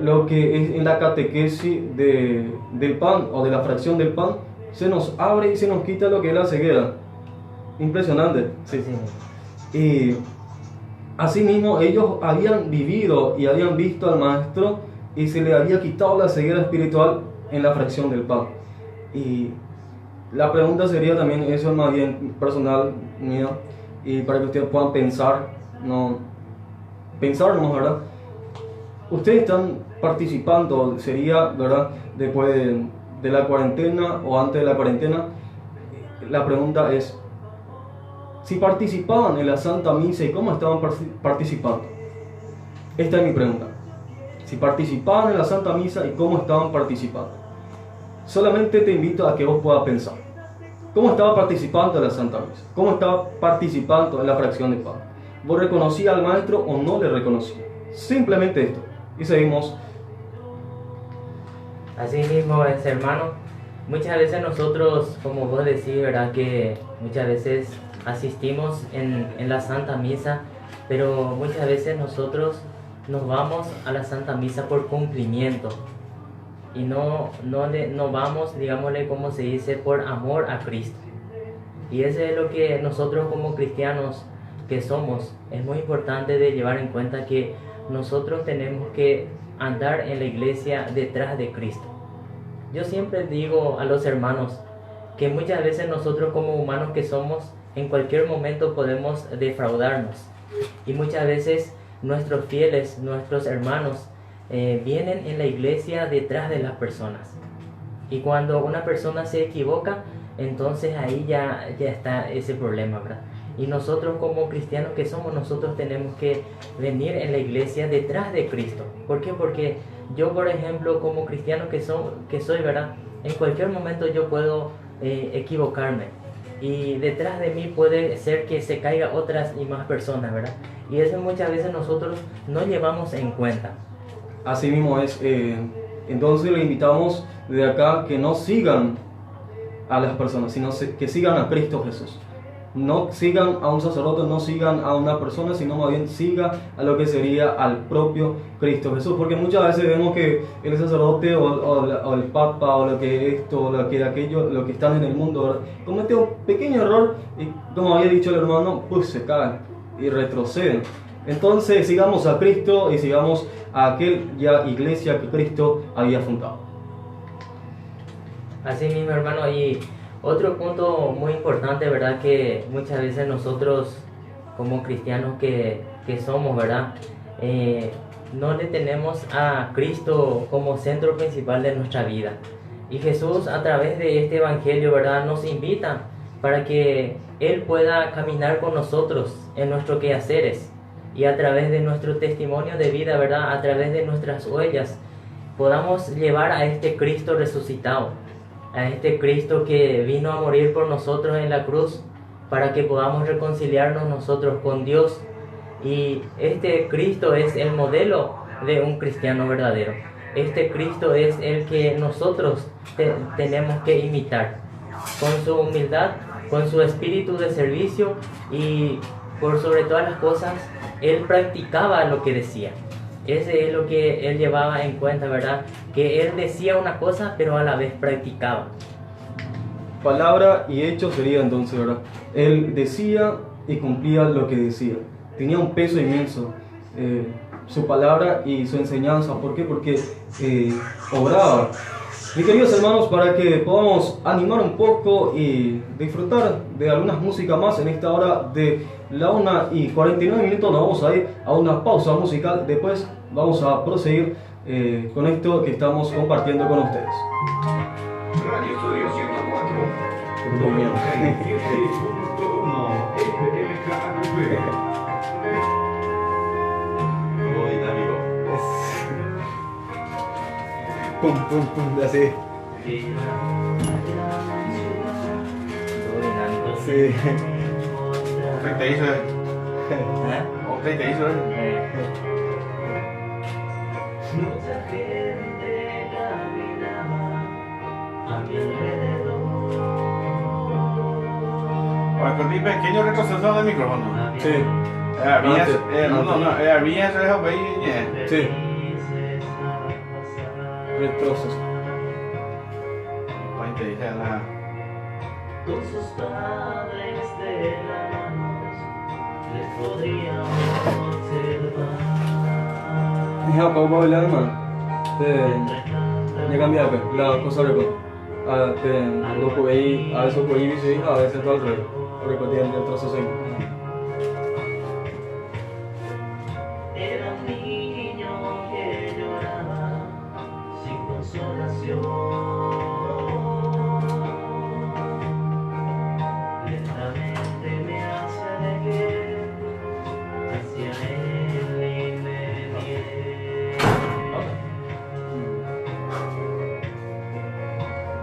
lo que es en la catequesis del pan o de la fracción del pan, se nos abre y se nos quita lo que es la ceguera. Impresionante. Sí. Y asimismo ellos habían vivido y habían visto al maestro y se le había quitado la ceguera espiritual en la fracción del pan. Y la pregunta sería también, eso es más bien personal mío, y para que ustedes puedan pensar, ¿verdad? ustedes están participando, sería, ¿verdad? Después de la cuarentena o antes de la cuarentena, la pregunta es, si participaban en la Santa Misa y cómo estaban participando. Esta es mi pregunta. Si participaban en la Santa Misa y cómo estaban participando. Solamente te invito a que vos puedas pensar. ¿Cómo estaba participando en la Santa Misa? ¿Cómo estaba participando en la fracción de pan? ¿Vos reconocías al maestro o no le reconocías? Simplemente esto. Y seguimos. Así mismo es, hermano. Muchas veces nosotros, como vos decís, ¿verdad? Que muchas veces asistimos en la Santa Misa, pero muchas veces nosotros nos vamos a la Santa Misa por cumplimiento y no vamos, digámosle como se dice, por amor a Cristo. Y eso es lo que nosotros como cristianos que somos, es muy importante de llevar en cuenta, que nosotros tenemos que andar en la iglesia detrás de Cristo. Yo siempre digo a los hermanos que muchas veces nosotros como humanos que somos, en cualquier momento podemos defraudarnos. Y muchas veces nuestros fieles, nuestros hermanos, vienen en la iglesia detrás de las personas. Y cuando una persona se equivoca, entonces ahí ya está ese problema, ¿verdad? Y nosotros como cristianos que somos, nosotros tenemos que venir en la iglesia detrás de Cristo. ¿Por qué? Porque yo, por ejemplo, como cristiano que soy, ¿verdad? En cualquier momento yo puedo equivocarme. Y detrás de mí puede ser que se caigan otras y más personas, ¿verdad? Y eso muchas veces nosotros no llevamos en cuenta. Así mismo es. Entonces le invitamos de acá que no sigan a las personas, sino que sigan a Cristo Jesús. No sigan a un sacerdote, no sigan a una persona, sino más bien sigan a lo que sería al propio Cristo Jesús. Porque muchas veces vemos que el sacerdote o el papa o lo que esto o lo que aquello, lo que están en el mundo, ¿verdad?, comete un pequeño error y, como había dicho el hermano, pues se caen y retroceden. Entonces sigamos a Cristo y sigamos a aquel ya iglesia que Cristo había fundado. Así mismo, hermano, y otro punto muy importante, ¿verdad? Que muchas veces nosotros como cristianos que somos, ¿verdad? No le tenemos a Cristo como centro principal de nuestra vida. Y Jesús, a través de este evangelio, ¿verdad?, nos invita para que Él pueda caminar con nosotros en nuestros quehaceres. Y a través de nuestro testimonio de vida, ¿verdad?, a través de nuestras huellas, podamos llevar a este Cristo resucitado, a este Cristo que vino a morir por nosotros en la cruz, para que podamos reconciliarnos nosotros con Dios. Y este Cristo es el modelo de un cristiano verdadero. Este Cristo es el que nosotros tenemos que imitar, con su humildad, con su espíritu de servicio, y por sobre todas las cosas, Él practicaba lo que decía. Ese es lo que Él llevaba en cuenta, ¿verdad? Que Él decía una cosa, pero a la vez practicaba. Palabra y hecho sería entonces, ¿verdad? Él decía y cumplía lo que decía. Tenía un peso inmenso su palabra y su enseñanza. ¿Por qué? Porque obraba. Mis queridos hermanos, para que podamos animar un poco y disfrutar de algunas músicas más en esta hora de la 1:49, nos vamos a ir a una pausa musical. Después vamos a proseguir con esto que estamos compartiendo con ustedes. Radio Estudio 104. Muy bien. 97.1 FMKV. Muy dinámico. Pum, pum, pum, así. Todo dinámico. Sí. ¿Qué te hizo? ¿Eh? ¿Qué te hizo? Mucha gente caminaba a mi alrededor. Ahora, con mi pequeño retroceso del micrófono. Sí. Había eso es ahí. Sí. Retroceso. Te dije la. Con sus padres de la mano les podíamos observar. Hija, ¿cómo va la hermana? Ya cambia la cosa de lo que veí, a veces por ahí a veces todo al revés. Repetir el retroceso. Era un niño que Lentamente me acerqué hacia él y me miré.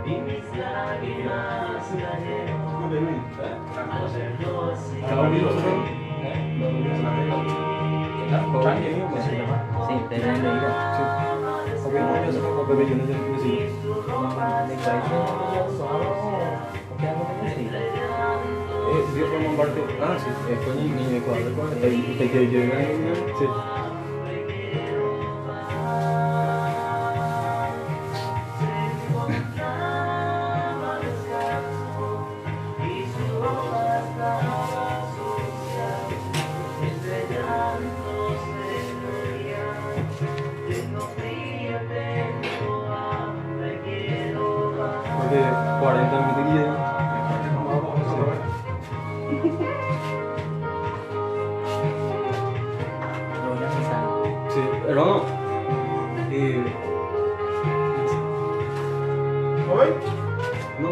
Y mis lágrimas cayeron al verlo así. Sí, pero en realidad. Yo formo parte. Ah, sí, con el niño de cuadro. Usted quiere que venga el niño. Sí. Porque 40 minutos. Lo voy a empezar. Sí, hermano. ¿Hoy? No.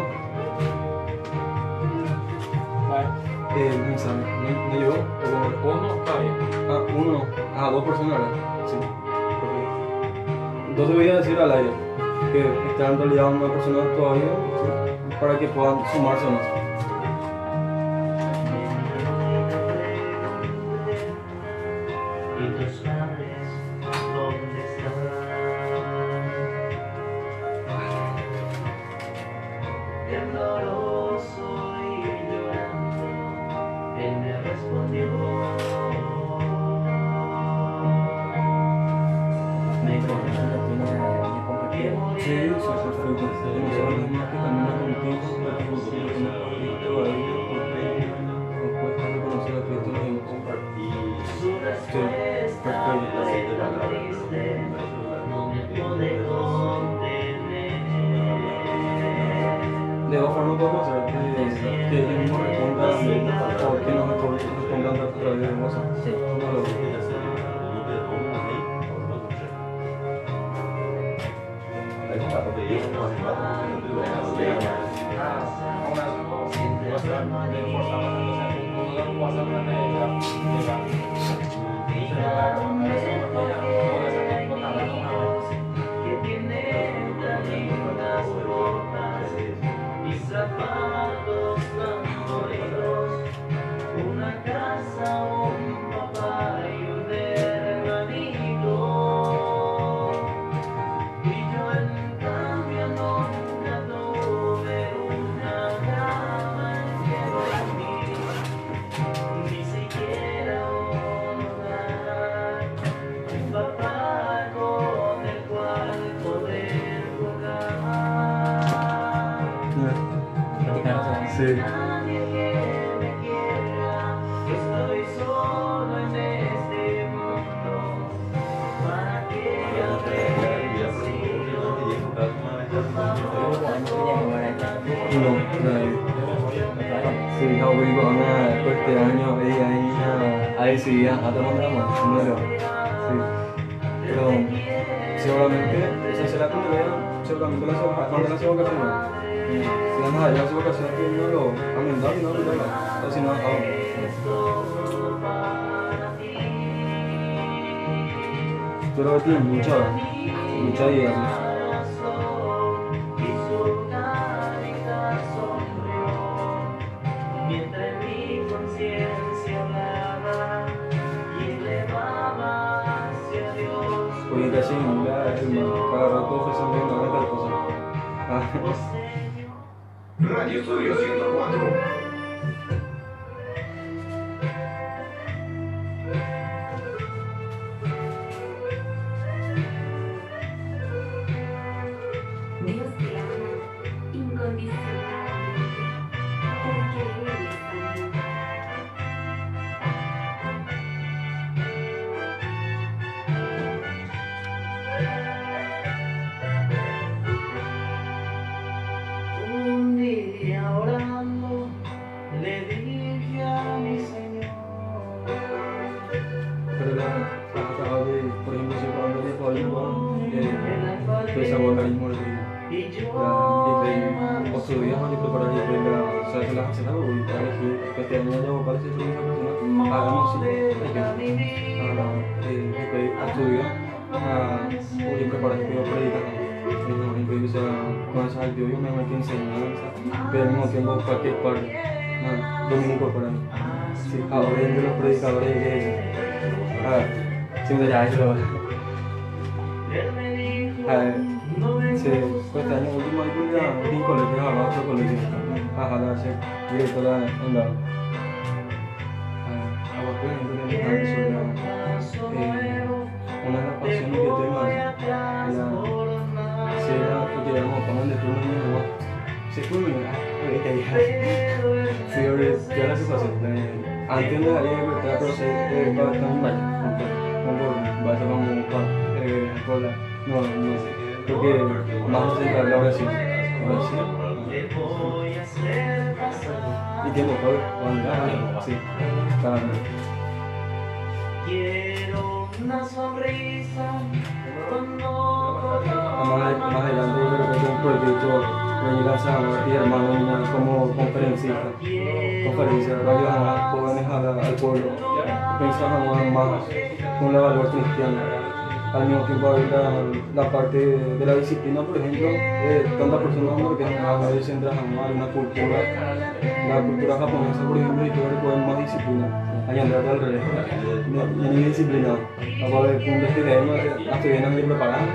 Mensaje. ¿No llegó? Uno está bien. Ah, uno no. Ah, dos personas, ¿verdad? Sí. Perfecto. Entonces voy a decir al aire que está en realidad una persona todavía, ¿sí? Para que puedan sumarse más. Y tus padres, ¿dónde están? Tembloroso y llorando, él me respondió. Me Sí, sí, sí, fue demasiado más que camina contigo, no cuesta reconocer a Cristo en su respuesta fue triste, no me pude contener. de dos formas podemos hacer que ellos mismos respondan o que nos respondan a través de WhatsApp. Sí. Uno de los dos. Que tiene tan lindas botas y zapatos tan bonitos, una casa, un papá y un hermanito. Y yo en cambio nunca tuve una cama en que dormir, ni siquiera un hogar, un papá con el cual poder jugar. Sí. Nadie que me quiera, estoy solo en este mundo. ¿Para qué haber nacido? No, nadie. Sí, no, voy con una este año, ahí sí, ya, hasta mandamos, número. Sí. Pero seguramente, esa será cuando vean, seguramente las vacaciones. Si van a ir a las vacaciones, que no lo aumentar y no lo o si no, yo creo que tiene mucha idea. Y su carita sonrió, mientras mi conciencia hablaba y elevaba hacia Dios. Oye, casi ninguna, hermano, cada rato ofreciendo una tal cosa. Radio Estudio 104. Dios te ama incondicionalmente, porque Él es amor. Un día orando Otro día más de preparar y sabes que las haces algo y para elegir este año ya parece que esa persona hagamos sí, hay que estudiar y preparar que yo predicar. O sea, con esa actividad me hay que enseñanza, pero al mismo tiempo cualquier parte, dominico para mí. Sí, ahora de los predicadores de iglesia. Siempre ya eso. Sí, pues este año último hay que ir a un colegio, a otro colegio, a jalarse directora en la una de las pasiones que tengo es que llegamos a poner de turno mi mamá. Se fue mi mamá, sí, ahora ya la situación. Antes me daría libertad, pero se va a estar en vaya, va a estar como cola. No sé, porque más no se habla ahora sí. Y tiempo fue, sí, claro. Quiero una sonrisa Más adelante yo creo que tengo un proyecto de llegar a mi hermano como conferencia, para ayudar a jóvenes al pueblo, pensamos más con la valor cristiana. Al mismo tiempo hay la parte de la disciplina, por ejemplo, tantas personas que a veces entran a una cultura, la cultura japonesa, por ejemplo, y que requieren más disciplina. Hay andar al revés, ni disciplina. Ahora de punto este tema, hasta bien a mi propaganda,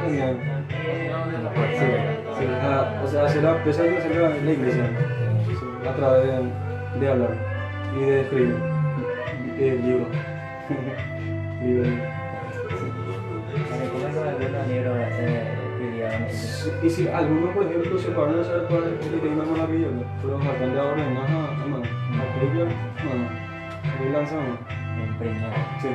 o sea, hacer la iglesia, a través de hablar y de escribir libros. Y si algunos, por ejemplo, se van a hacer para el que tenga una maravilla, pero faltan de ahora más a aquello, muy lanzamos. Sí.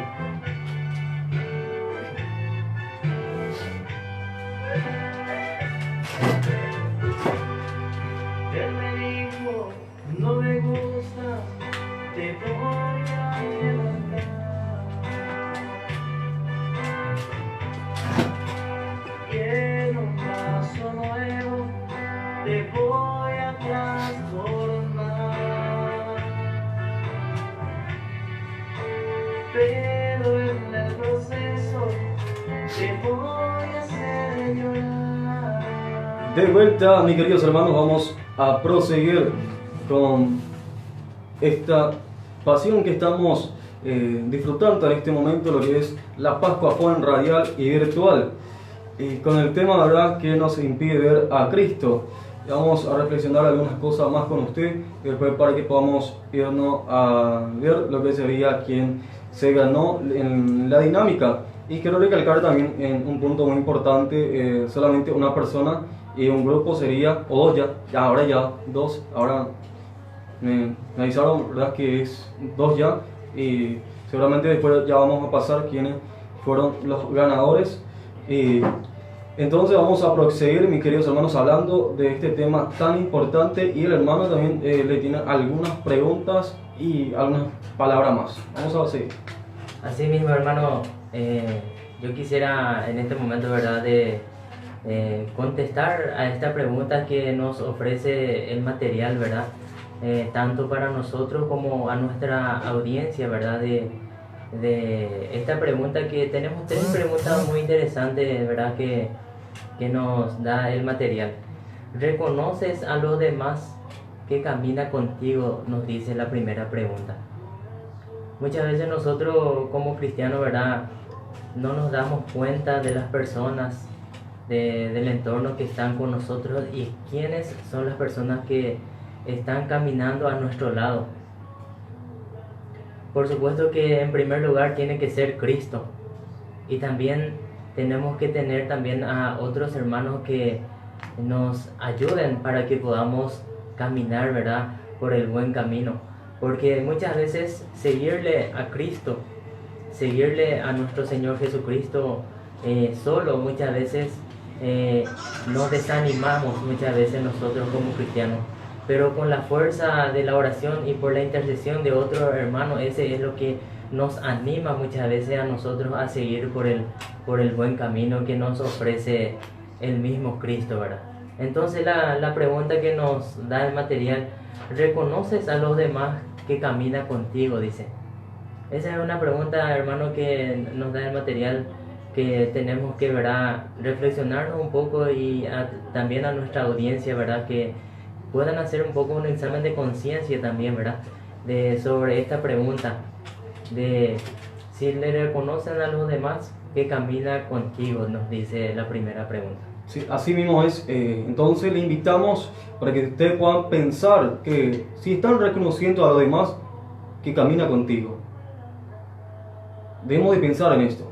Él me dijo, no me gusta, te voy a levantar. Quiero un vaso nuevo, te voy a transformar. Pero en el proceso te voy a hacer llorar. De vuelta, mis queridos hermanos, vamos a proseguir con esta pasión que estamos disfrutando en este momento, lo que es la Pascua joven radial y virtual, y con el tema, ¿verdad?, que nos impide ver a Cristo. Vamos a reflexionar algunas cosas más con usted y después para que podamos irnos a ver lo que sería quien se ganó en la dinámica. Y quiero recalcar también en un punto muy importante, solamente una persona y un grupo sería, o dos ahora ya, dos, ahora me avisaron, ¿verdad?, que es dos ya, y seguramente después ya vamos a pasar quiénes fueron los ganadores. Y entonces vamos a proseguir, mis queridos hermanos, hablando de este tema tan importante, y el hermano también le tiene algunas preguntas y algunas palabras más. Vamos a seguir. Así mismo, hermano, yo quisiera en este momento, ¿verdad?, de contestar a esta pregunta que nos ofrece el material, ¿verdad?, tanto para nosotros como a nuestra audiencia, ¿verdad?, de esta pregunta que tenemos tres preguntas muy interesantes, ¿verdad?, que nos da el material. ¿Reconoces a los demás que camina contigo?, nos dice la primera pregunta. Muchas veces nosotros como cristianos, ¿verdad?, no nos damos cuenta de las personas del entorno que están con nosotros y quiénes son las personas que están caminando a nuestro lado. Por supuesto que en primer lugar tiene que ser Cristo, y también tenemos que tener también a otros hermanos que nos ayuden para que podamos caminar, ¿verdad?, por el buen camino, porque muchas veces seguirle a Cristo, seguirle a nuestro Señor Jesucristo solo, muchas veces nos desanimamos, muchas veces nosotros como cristianos, pero con la fuerza de la oración y por la intercesión de otro hermano, ese es lo que nos anima muchas veces a nosotros a seguir por el buen camino que nos ofrece el mismo Cristo, ¿verdad? Entonces la pregunta que nos da el material, ¿reconoces a los demás que caminan contigo? Dice. Esa es una pregunta, hermano, que nos da el material que tenemos que, ¿verdad?, reflexionarnos un poco y también a nuestra audiencia, ¿verdad?, que puedan hacer un poco un examen de conciencia también, ¿verdad?, sobre esta pregunta, de si le reconocen a los demás que camina contigo, nos dice la primera pregunta. Sí, así mismo es. Entonces le invitamos para que ustedes puedan pensar que si están reconociendo a los demás que camina contigo, debemos de pensar en esto.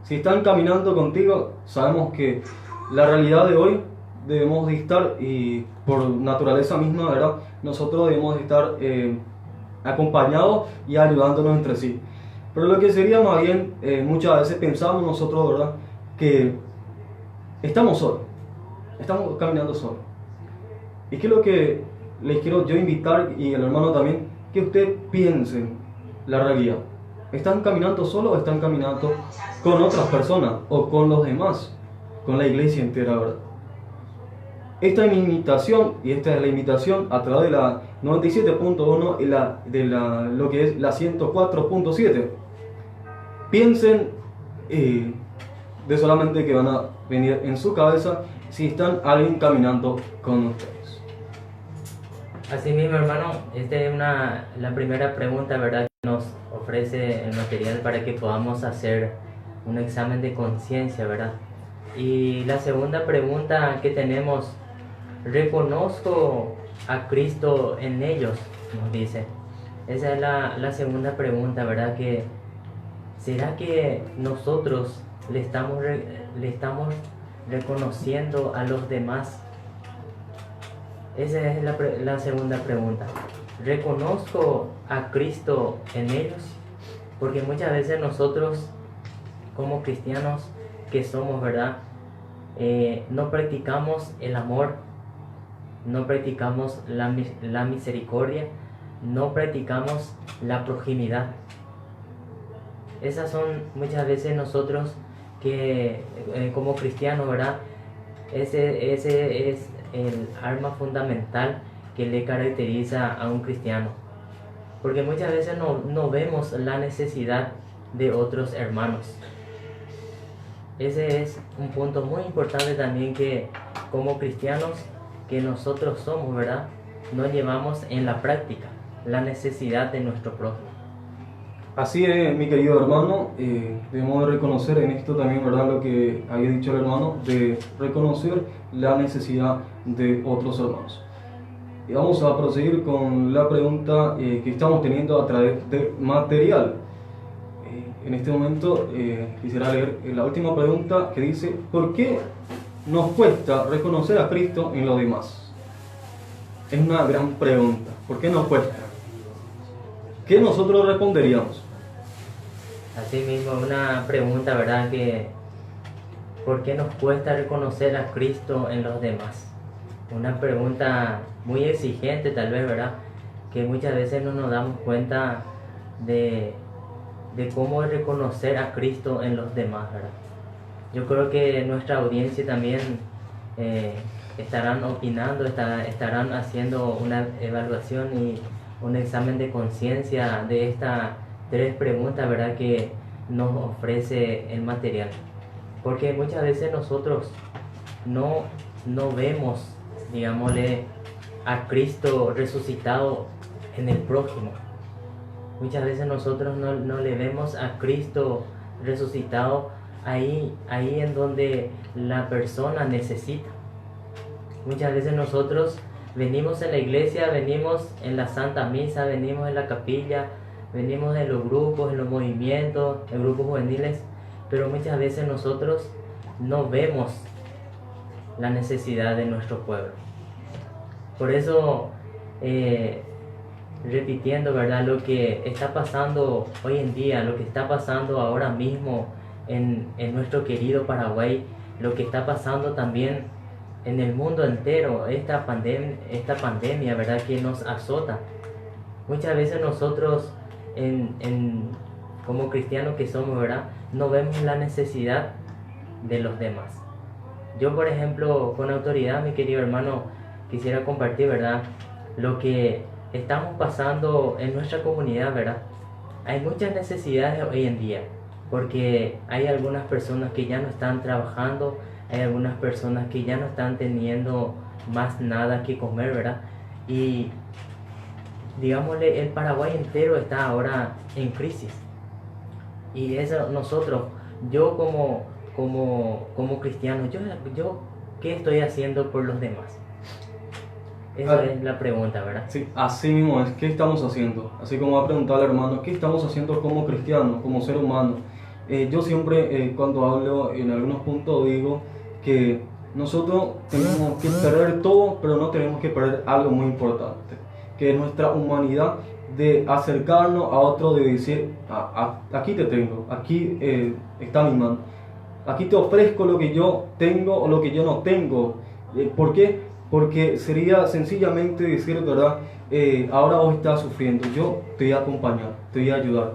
Si están caminando contigo, sabemos que la realidad de hoy debemos de estar, y por naturaleza misma, ¿verdad?, nosotros debemos de estar acompañados y ayudándonos entre sí. Pero lo que sería más bien, muchas veces pensamos nosotros, ¿verdad?, que estamos solos, estamos caminando solos. ¿Y qué es lo que les quiero yo invitar, y el hermano también, que ustedes piensen la realidad? ¿Están caminando solos o están caminando con otras personas o con los demás, con la iglesia entera, verdad? Esta es mi invitación, y esta es la invitación a través de la 97.1 y lo que es la 104.7. Piensen de solamente que van a venir en su cabeza si están alguien caminando con ustedes. Así mismo, hermano, esta es la primera pregunta, ¿verdad?, que nos ofrece el material para que podamos hacer un examen de conciencia, ¿verdad? Y la segunda pregunta que tenemos, ¿reconozco a Cristo en ellos?, nos dice. Esa es la segunda pregunta, ¿verdad? Que ¿será que nosotros le estamos reconociendo a los demás? Esa es la segunda pregunta. ¿Reconozco a Cristo en ellos? Porque muchas veces nosotros, como cristianos que somos, ¿verdad?, no practicamos el amor, no practicamos la misericordia, no practicamos la proximidad. Esas son muchas veces nosotros que como cristianos, ¿verdad?, ese es el arma fundamental que le caracteriza a un cristiano, porque muchas veces no vemos la necesidad de otros hermanos. Ese es un punto muy importante también, que como cristianos que nosotros somos, ¿verdad?, no llevamos en la práctica la necesidad de nuestro prójimo. Así es, mi querido hermano, debemos de reconocer en esto también, ¿verdad?, lo que había dicho el hermano, de reconocer la necesidad de otros hermanos. Y vamos a proseguir con la pregunta que estamos teniendo a través del material. En este momento quisiera leer la última pregunta, que dice: ¿por qué nos cuesta reconocer a Cristo en los demás? Es una gran pregunta. ¿Por qué nos cuesta? ¿Qué nosotros responderíamos? Así mismo, una pregunta, ¿verdad?, que ¿por qué nos cuesta reconocer a Cristo en los demás? Una pregunta muy exigente, tal vez, ¿verdad?, que muchas veces no nos damos cuenta de cómo reconocer a Cristo en los demás, ¿verdad? Yo creo que nuestra audiencia también estarán opinando, estarán haciendo una evaluación y un examen de conciencia de estas tres preguntas, ¿verdad?, que nos ofrece el material. Porque muchas veces nosotros no vemos, digámosle, a Cristo resucitado en el prójimo. Muchas veces nosotros no le vemos a Cristo resucitado ahí en donde la persona necesita. Muchas veces nosotros venimos en la iglesia, venimos en la Santa Misa, venimos en la capilla, venimos en los grupos, en los movimientos, en grupos juveniles, pero muchas veces nosotros no vemos la necesidad de nuestro pueblo. Por eso, repitiendo, ¿verdad?, lo que está pasando hoy en día, lo que está pasando ahora mismo en nuestro querido Paraguay, lo que está pasando también en el mundo entero, esta pandemia, ¿verdad?, que nos azota. Muchas veces nosotros, como cristianos que somos, ¿verdad?, no vemos la necesidad de los demás. Yo, por ejemplo, con autoridad, mi querido hermano, quisiera compartir, ¿verdad?, lo que estamos pasando en nuestra comunidad, ¿verdad? Hay muchas necesidades hoy en día, porque hay algunas personas que ya no están trabajando, hay algunas personas que ya no están teniendo más nada que comer, ¿verdad? Y digámosle, el Paraguay entero está ahora en crisis. Y eso nosotros, yo como cristiano, yo ¿qué estoy haciendo por los demás? Esa es la pregunta, ¿verdad? Sí, así mismo es. ¿Qué estamos haciendo? Así como va a preguntar el hermano, ¿qué estamos haciendo como cristianos, como ser humano? Yo siempre, cuando hablo en algunos puntos, digo que nosotros tenemos que perder todo, pero no tenemos que perder algo muy importante, que es nuestra humanidad, de acercarnos a otro, de decir, aquí te tengo, aquí está mi mano, aquí te ofrezco lo que yo tengo o lo que yo no tengo. ¿Por qué? Porque sería sencillamente decir, ¿verdad? Ahora vos estás sufriendo, yo te voy a acompañar, te voy a ayudar.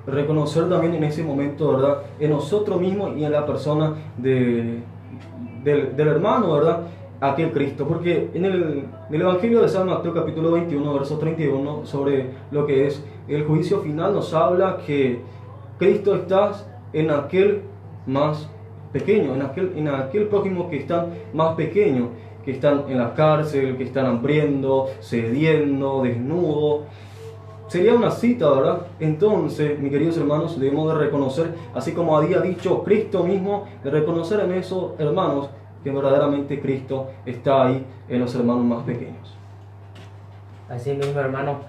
Reconocer también en ese momento, ¿verdad?, en nosotros mismos y en la persona del hermano, ¿verdad?, aquel Cristo. Porque en el Evangelio de San Mateo capítulo 21, verso 31, sobre lo que es el juicio final, nos habla que Cristo está en aquel más pequeño, en aquel prójimo que están más pequeño, que están en la cárcel, que están hambriendo, sediendo, desnudo. Sería una cita, ¿verdad? Entonces, mis queridos hermanos, debemos de reconocer, así como había dicho Cristo mismo, de reconocer en esos hermanos que verdaderamente Cristo está ahí en los hermanos más pequeños. Así mismo, hermano.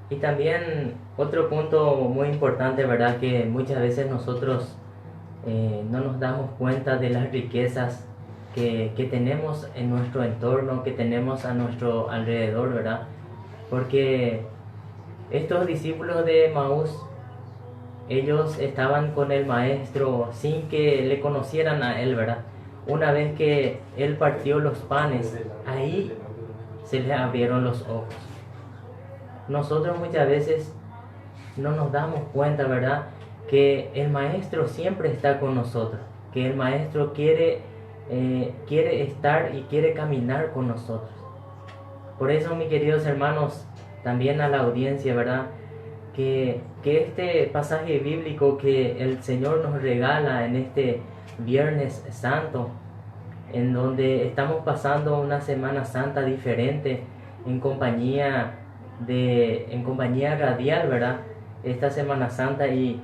Y también otro punto muy importante, ¿verdad?, que muchas veces nosotros no nos damos cuenta de las riquezas que tenemos en nuestro entorno, que tenemos a nuestro alrededor, ¿verdad? Porque estos discípulos de Maús, ellos estaban con el maestro sin que le conocieran a él, ¿verdad? Una vez que él partió los panes, ahí se les abrieron los ojos. Nosotros muchas veces no nos damos cuenta, ¿verdad?, que el maestro siempre está con nosotros, que el maestro quiere estar y quiere caminar con nosotros. Por eso, mis queridos hermanos, también a la audiencia, ¿verdad?, que este pasaje bíblico que el Señor nos regala en este Viernes Santo, en donde estamos pasando una Semana Santa diferente en compañía radial, ¿verdad?, esta Semana Santa, y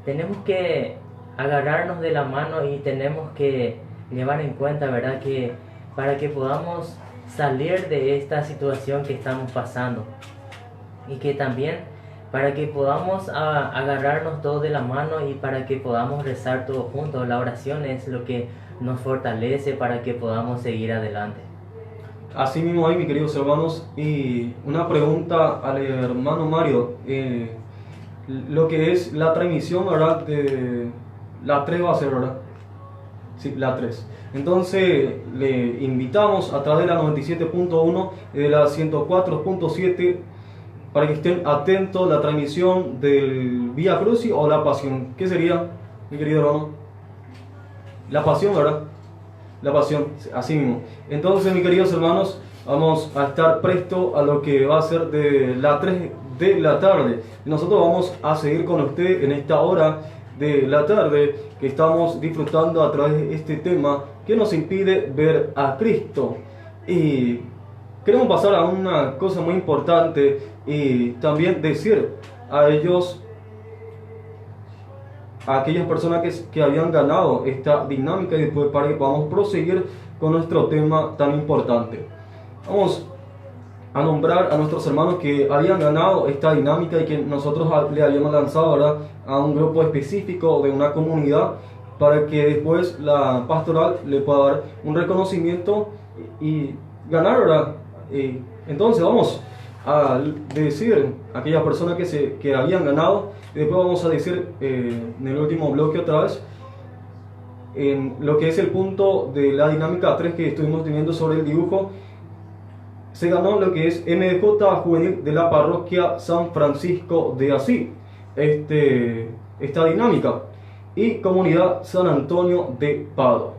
tenemos que agarrarnos de la mano y tenemos que llevar en cuenta, ¿verdad?, que para que podamos salir de esta situación que estamos pasando, y que también para que podamos agarrarnos todos de la mano y para que podamos rezar todos juntos. La oración es lo que nos fortalece para que podamos seguir adelante. Así mismo hay, mis queridos hermanos, y una pregunta al hermano Mario, lo que es la transmisión, ¿verdad?, de la 3 va a ser, ¿verdad? Sí, la 3. Entonces le invitamos a través de la 97.1 y de la 104.7 para que estén atentos a la transmisión del Vía Crucis o la Pasión. ¿Qué sería, mi querido hermano? La Pasión, ¿verdad? La Pasión, así mismo. Entonces, mis queridos hermanos, vamos a estar presto a lo que va a ser de la 3 de la tarde. Nosotros vamos a seguir con usted en esta hora de la tarde que estamos disfrutando a través de este tema que nos impide ver a Cristo. Y queremos pasar a una cosa muy importante y también decir a ellos, a aquellas personas que habían ganado esta dinámica, y después para que podamos proseguir con nuestro tema tan importante. Vamos a nombrar a nuestros hermanos que habían ganado esta dinámica y que nosotros le habíamos lanzado, ¿verdad?, a un grupo específico de una comunidad, para que después la pastoral le pueda dar un reconocimiento y ganar, ¿verdad? Entonces vamos a decir a aquellas personas que habían ganado, y después vamos a decir en el último bloque otra vez en lo que es el punto de la dinámica 3 que estuvimos teniendo sobre el dibujo. Se ganó lo que es MDJ Juvenil de la Parroquia San Francisco de Asís, esta dinámica, y Comunidad San Antonio de Padua.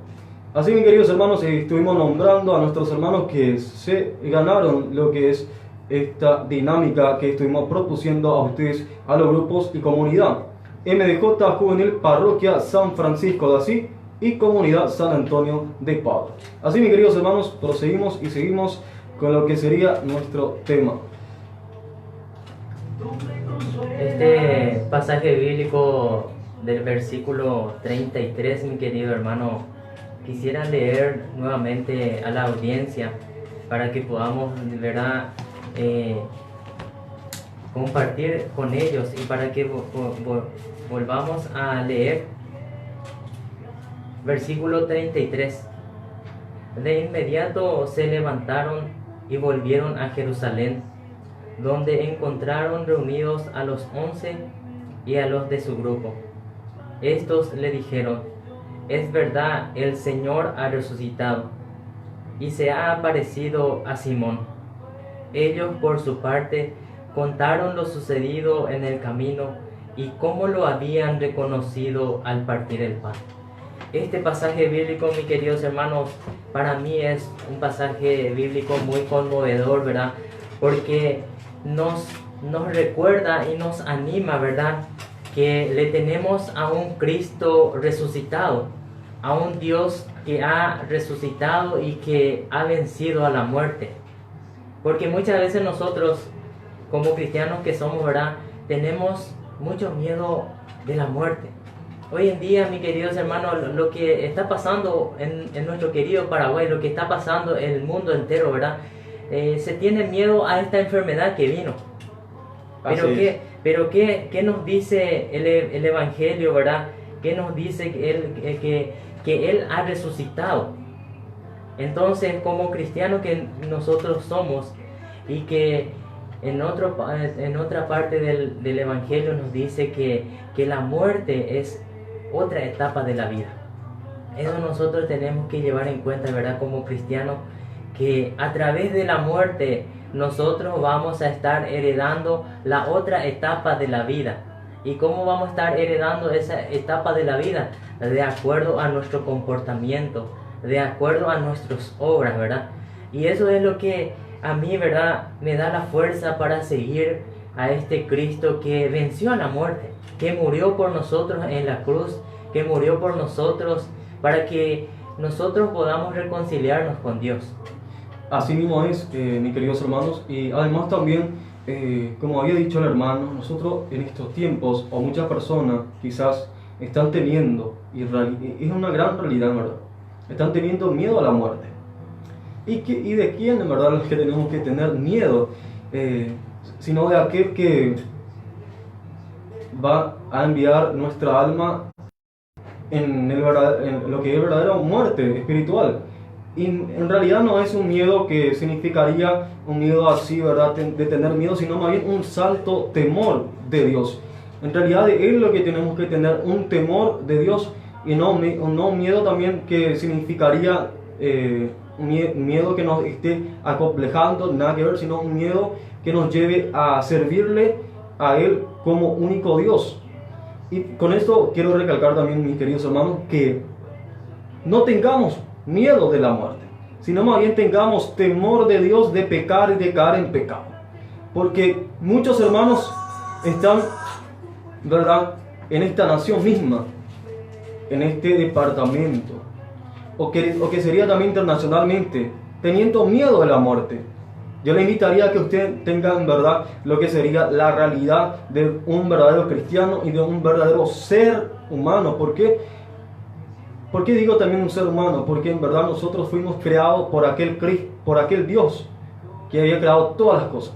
Así, mis queridos hermanos, estuvimos nombrando a nuestros hermanos que se ganaron lo que es esta dinámica que estuvimos propusiendo a ustedes, a los grupos y comunidad. MDJ Juvenil Parroquia San Francisco de Asís y Comunidad San Antonio de Padua. Así, mis queridos hermanos, proseguimos y seguimos con lo que sería nuestro tema. Este pasaje bíblico del versículo 33, mi querido hermano, quisiera leer nuevamente a la audiencia para que podamos, de verdad, compartir con ellos y para que volvamos a leer versículo 33. De inmediato se levantaron y volvieron a Jerusalén, donde encontraron reunidos a los 11 y a los de su grupo. Estos le dijeron: es verdad, el Señor ha resucitado y se ha aparecido a Simón. Ellos, por su parte, contaron lo sucedido en el camino y cómo lo habían reconocido al partir el pan. Este pasaje bíblico, mis queridos hermanos, para mí es un pasaje bíblico muy conmovedor, ¿verdad? Porque nos recuerda y nos anima, ¿verdad?, que le tenemos a un Cristo resucitado, a un Dios que ha resucitado y que ha vencido a la muerte. Porque muchas veces nosotros, como cristianos que somos, ¿verdad?, tenemos mucho miedo de la muerte. Hoy en día, mis queridos hermanos, lo que está pasando en nuestro querido Paraguay, lo que está pasando en el mundo entero, ¿verdad?, se tiene miedo a esta enfermedad que vino. Pero ¿qué nos dice el Evangelio, verdad? ¿Qué nos dice que Él ha resucitado? Entonces, como cristianos que nosotros somos, y que en otra parte del Evangelio nos dice que la muerte es otra etapa de la vida. Eso nosotros tenemos que llevar en cuenta, ¿verdad?, como cristianos, que a través de la muerte nosotros vamos a estar heredando la otra etapa de la vida. ¿Y cómo vamos a estar heredando esa etapa de la vida? De acuerdo a nuestro comportamiento, de acuerdo a nuestras obras, ¿verdad? Y eso es lo que a mí, ¿verdad?, me da la fuerza para seguir a este Cristo que venció a la muerte, que murió por nosotros en la cruz, que murió por nosotros para que nosotros podamos reconciliarnos con Dios. Así mismo es, mis queridos hermanos, y además también, como había dicho el hermano, nosotros en estos tiempos, o muchas personas quizás están teniendo, y es una gran realidad, ¿verdad?, están teniendo miedo a la muerte. ¿Y de quién, en verdad, es que tenemos que tener miedo? Sino de aquel que va a enviar nuestra alma en lo que es verdadera muerte espiritual. Y en realidad no es un miedo que significaría un miedo así, ¿verdad?, de tener miedo, sino más bien un santo temor de Dios. En realidad es lo que tenemos que tener, un temor de Dios, y no un miedo también que significaría un miedo que nos esté acomplejando, nada que ver, sino un miedo que nos lleve a servirle a Él como único Dios. Y con esto quiero recalcar también, mis queridos hermanos, que no tengamos miedo de la muerte, sino más bien tengamos temor de Dios, de pecar y de caer en pecado. Porque muchos hermanos están, ¿verdad?, en esta nación misma, en este departamento, o que sería también internacionalmente, teniendo miedo de la muerte. Yo le invitaría a que usted tenga, en verdad, lo que sería la realidad de un verdadero cristiano y de un verdadero ser humano. ¿Por qué? ¿Por qué digo también un ser humano? Porque en verdad nosotros fuimos creados por aquel Dios que había creado todas las cosas.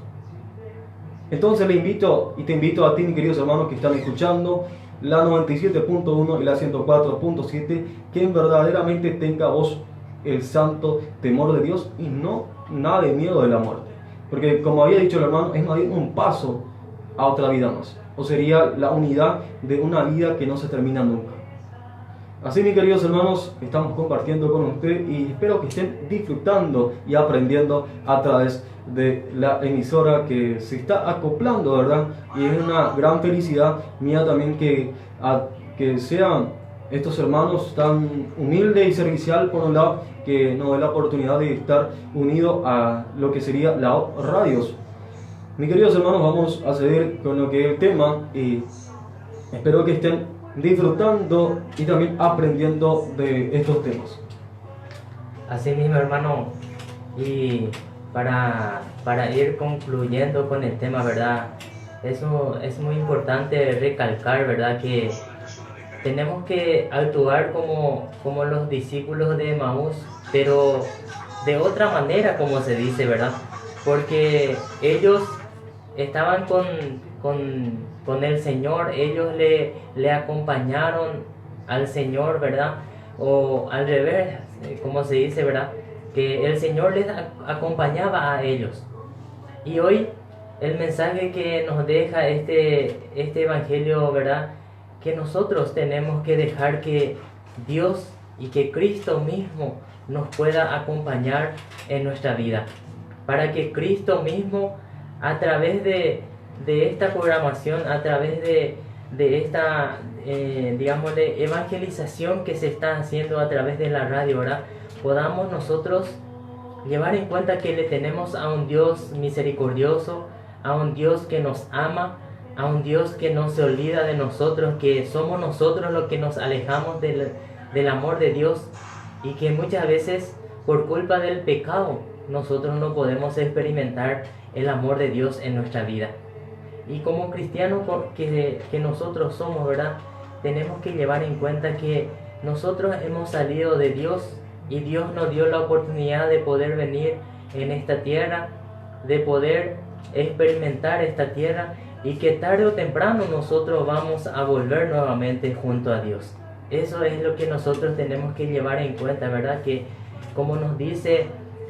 Entonces le invito y te invito a ti, mis queridos hermanos que están escuchando la 97.1 y la 104.7, que verdaderamente tenga vos el santo temor de Dios y no nada de miedo de la muerte. Porque, como había dicho el hermano, es más bien un paso a otra vida más, o sería la unidad de una vida que no se termina nunca. Así, mis queridos hermanos, estamos compartiendo con ustedes y espero que estén disfrutando y aprendiendo a través de la emisora que se está acoplando, ¿verdad? Y es una gran felicidad mía también que sea estos hermanos tan humilde y servicial por un lado, que nos da la oportunidad de estar unidos a lo que sería la radios. Mis queridos hermanos, vamos a seguir con lo que es el tema y espero que estén disfrutando y también aprendiendo de estos temas. Así mismo, hermano, y para ir concluyendo con el tema, ¿verdad? Eso es muy importante recalcar, ¿verdad? Que tenemos que actuar como los discípulos de Emaús, pero de otra manera, como se dice, ¿verdad? Porque ellos estaban con el Señor, ellos le acompañaron al Señor, ¿verdad? O al revés, como se dice, ¿verdad? Que el Señor les acompañaba a ellos. Y hoy el mensaje que nos deja este evangelio, ¿verdad? Que nosotros tenemos que dejar que Dios y que Cristo mismo nos pueda acompañar en nuestra vida, para que Cristo mismo, a través de esta programación, a través de esta, digámosle, evangelización que se está haciendo a través de la radio, ¿verdad? Podamos nosotros llevar en cuenta que le tenemos a un Dios misericordioso, a un Dios que nos ama, a un Dios que no se olvida de nosotros, que somos nosotros los que nos alejamos del amor de Dios, y que muchas veces por culpa del pecado nosotros no podemos experimentar el amor de Dios en nuestra vida. Y como cristianos que nosotros somos, ¿verdad? Tenemos que llevar en cuenta que nosotros hemos salido de Dios y Dios nos dio la oportunidad de poder venir en esta tierra, de poder experimentar esta tierra, y que tarde o temprano nosotros vamos a volver nuevamente junto a Dios. Eso es lo que nosotros tenemos que llevar en cuenta, ¿verdad? Que como nos dice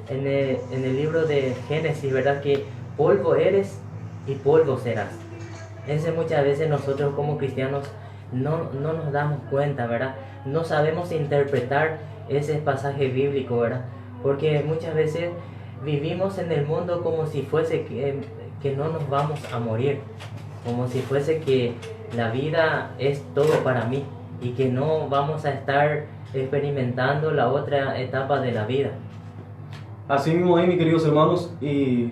en el libro de Génesis, ¿verdad? Que polvo eres y polvo serás. Ese muchas veces nosotros como cristianos no nos damos cuenta, ¿verdad? No sabemos interpretar ese pasaje bíblico, ¿verdad? Porque muchas veces vivimos en el mundo como si fuese que no nos vamos a morir, como si fuese que la vida es todo para mí y que no vamos a estar experimentando la otra etapa de la vida. Así mismo es, mis queridos hermanos, y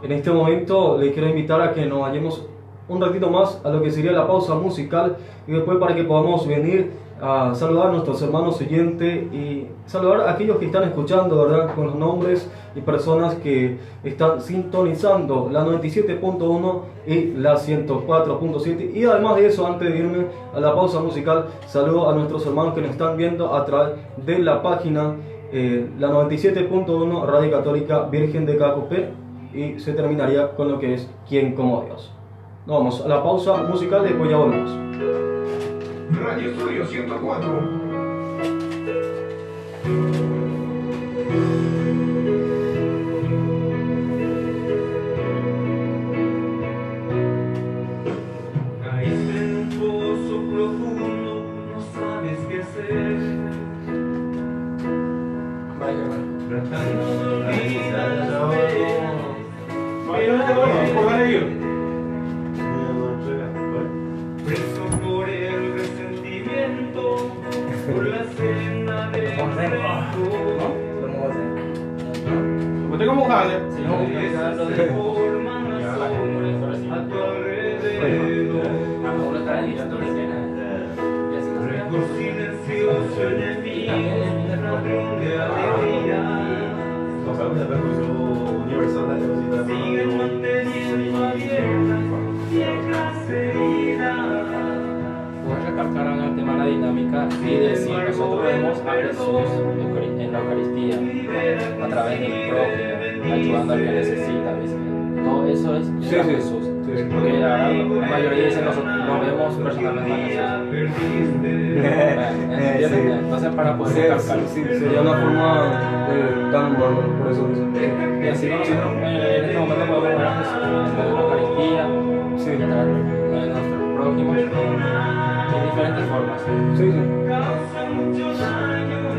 en este momento les quiero invitar a que nos vayamos un ratito más a lo que sería la pausa musical, y después para que podamos venir a saludar a nuestros hermanos oyentes y saludar a aquellos que están escuchando, ¿verdad? Con los nombres y personas que están sintonizando la 97.1 y la 104.7. Y además de eso, antes de irme a la pausa musical, saludo a nuestros hermanos que nos están viendo a través de la página la 97.1 Radio Católica Virgen de Cacupé, y se terminaría con lo que es ¿Quién como Dios? Nos vamos a la pausa musical y después ya volvemos. Radio Estudio 104. Caíste en un pozo profundo, no sabes qué hacer. Tratando de olvidar las veces. Preso por el resentimiento, por la senda del rencor. ¿Usted cómo sale? Esas se forman las sombras a tu alrededor. Récord silencioso enemigo, ladrón de alegría. Siguen manteniendo abiertas viejas heridas. Voy a recalcar en el tema de la dinámica y decir, nosotros vemos a Jesús en la Eucaristía, a través del prójimo, ayudando al que necesita, ¿ves? Todo eso es Jesús. Porque la mayoría dicen nosotros no vemos personalmente a Jesús. ¿Entienden? Entonces para poder recalcar. Sí, sería una forma de tan bueno, por eso dice. Y así nosotros en este momento podemos ver a Jesús en la Eucaristía, Sí. y a través de nuestros prójimos, en diferentes formas. Sí.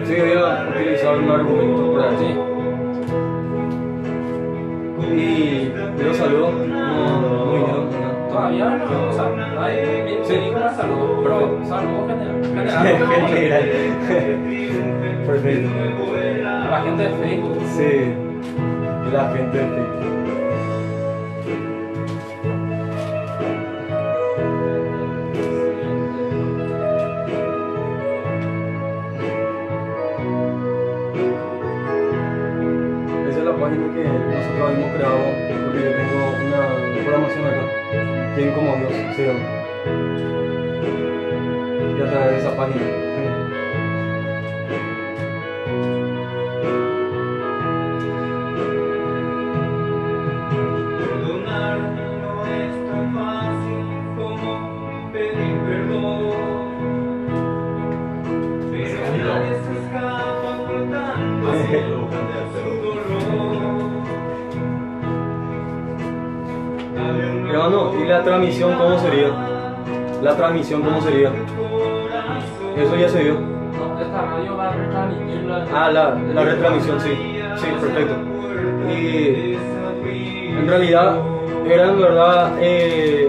Sí, voy a utilizar un argumento para Sí. allí. Y yo saludo, no vinieron nada. Todavía no, o sea, hay, Sí, Sí. digo más saludos, pero saludos general. General. Perfecto. La gente de Facebook. Sí, la gente de Facebook. Esa es la página que nosotros habíamos creado, porque yo tengo una programación acá. ¿Quién como Dios? Sí, y a través de esa página. Perdonar no es tan fácil como pedir perdón, pero nadie se escapa ocultando su dolor. Hermano, ¿y la transmisión cómo sería? La transmisión cómo sería? Eso ya se vio. No, esta radio va a retransmitirla. Ah, la retransmisión, sí. Sí, perfecto. Y en realidad eran, ¿verdad?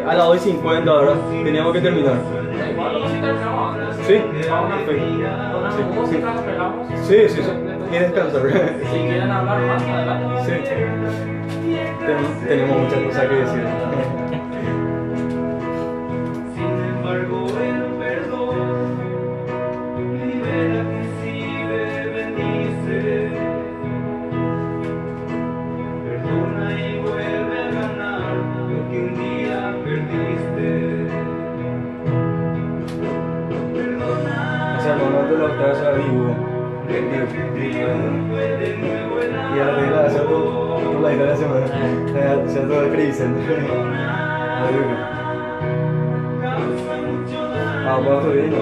A las 2:50, ¿verdad? Teníamos que terminar. Igual si terminamos antes. Sí, Vamos a perfecto. poner música, esperamos. Sí, sí, sí. Y descansar. Si quieren hablar más adelante. Sí. Tenemos muchas cosas que decir. Sin embargo, el perdón libera, recibe, bendice, perdona y vuelve a ganar lo que un día perdiste. Perdona. O sea, no te lo estás a vivo. Y ahora te la hace todo la idea de la semana. Se ha todo de prisen. Ah, pues estoy viendo.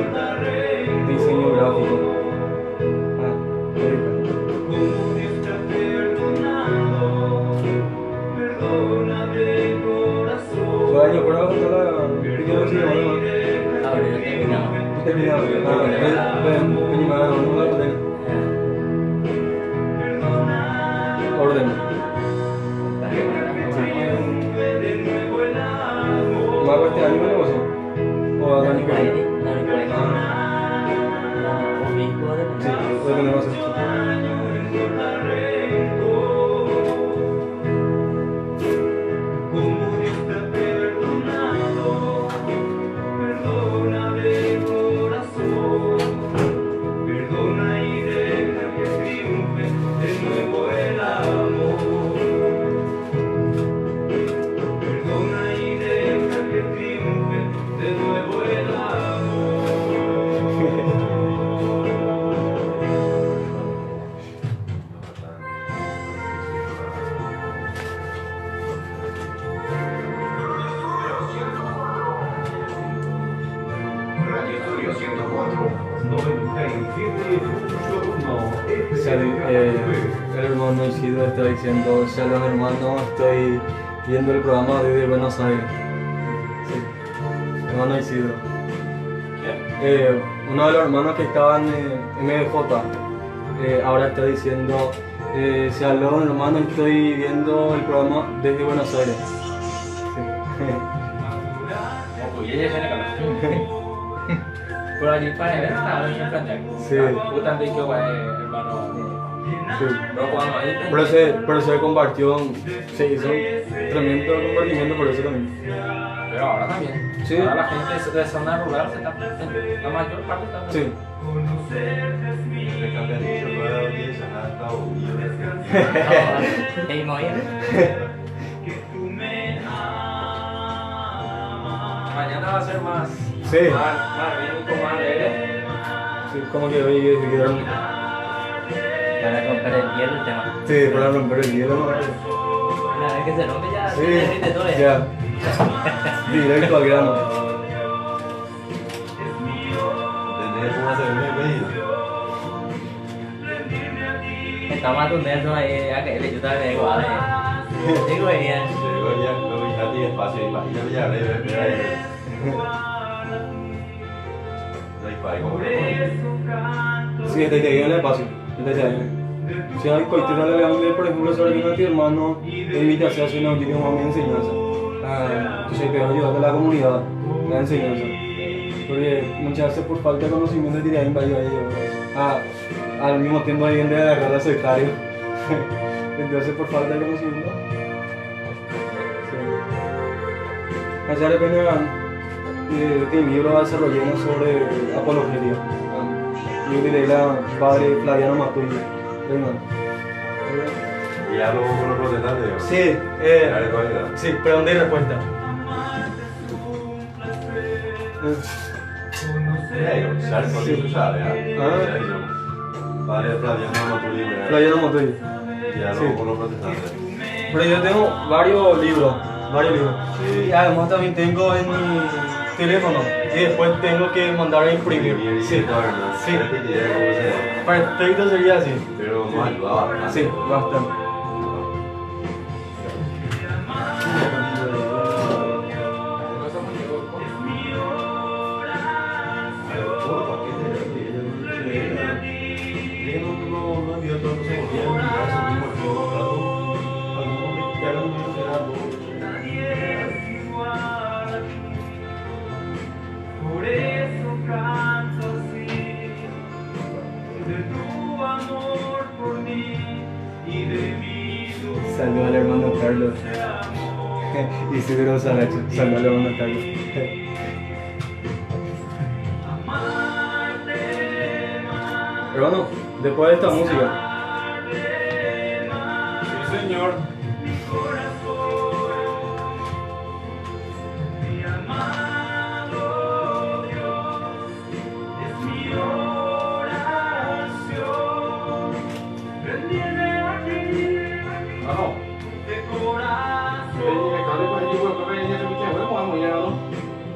Diseño gráfico. Ah, Como Dios te ha perdonado, perdona de corazón. ¿Tu año por abajo está la pequeña chica? Ahora ya terminamos. Terminado. Ah, ven, no la orden. Orden. ¿Va a este año o eso? ¿O a año que viene? Sí, lo tenemos así. Como Dios te ha perdonado, perdona de corazón, perdona y deja que triunfe de nuevo el amor. Perdona y deja que triunfe de nuevo el amor. Radio Estudio 104. 97.1 El hermano Isidro está diciendo, saludos hermano, estoy viendo el programa desde Buenos Aires. Sí. Hermano Isidro. Uno de los hermanos que estaban en MBJ ahora está diciendo, saludos hermano, estoy viendo el programa desde Buenos Aires. Por allí para ver nada, no se Sí. Puta, que hermano. Sí. Pero cuando ahí Pero se compartió, se hizo un tremendo compartimiento por eso también. Pero ahora también. Sí. Ahora la gente de zona rural se está. La mayor parte está. Sí. ¿Y muy bien? Mañana va a ser más. Sí. Más rítmico, más alegre. Sí, como que hoy decidieron, Para romper el hielo el tema. sí, para romper el hielo. Una vez que se rompe ya se Sí, derrite todo ya. ya. Directo al grano. Estamos a tu Nelson ahí, a que le ayuda a igual. Digo, venía. Sí, desde ahí en el espacio. Desde ahí. Si hay cualquier relevante, por ejemplo, sobre que no ti hermano, te invita a hacer una última enseñanza. Entonces te va a ayudar a la comunidad, la enseñanza. Porque muchas veces por falta de conocimiento diría invadido ahí, al mismo tiempo alguien debe agarrar a sectario. Entonces por falta de conocimiento. Sí. Allá depende de mi libro va a desarrollar sobre apología. Yo diré la padre Flaviano Matuy. Y ya luego con los protestantes, ¿no? Sí, La actualidad. sí, pregunta y respuesta. Salto, Sí. tú sabes, ¿ah? Ah. Padre Flaviano Matuy, ¿verdad? Flaviano Matuy. Y ya Sí. luego con los protestantes. Pero yo tengo varios libros. Sí. Y además también tengo en mi teléfono. Y después tengo que mandar a imprimir. Sí. Sí. Perfecto sería así. Pero no ayudaba bastante. Sí, bastante. Por eso canto así, de tu amor por mí y de mi dulce Saludos al hermano Carlos. amor. Isidro Saracho. Saludos al hermano Carlos. Hermano, después de esta música. Sí, señor. Mi amado Dios, es mi oración. Bendice a ti Ah, no. de Me corazón. cabe con el hijo de papel y ya se me tiene, bueno, vamos ya, ¿no?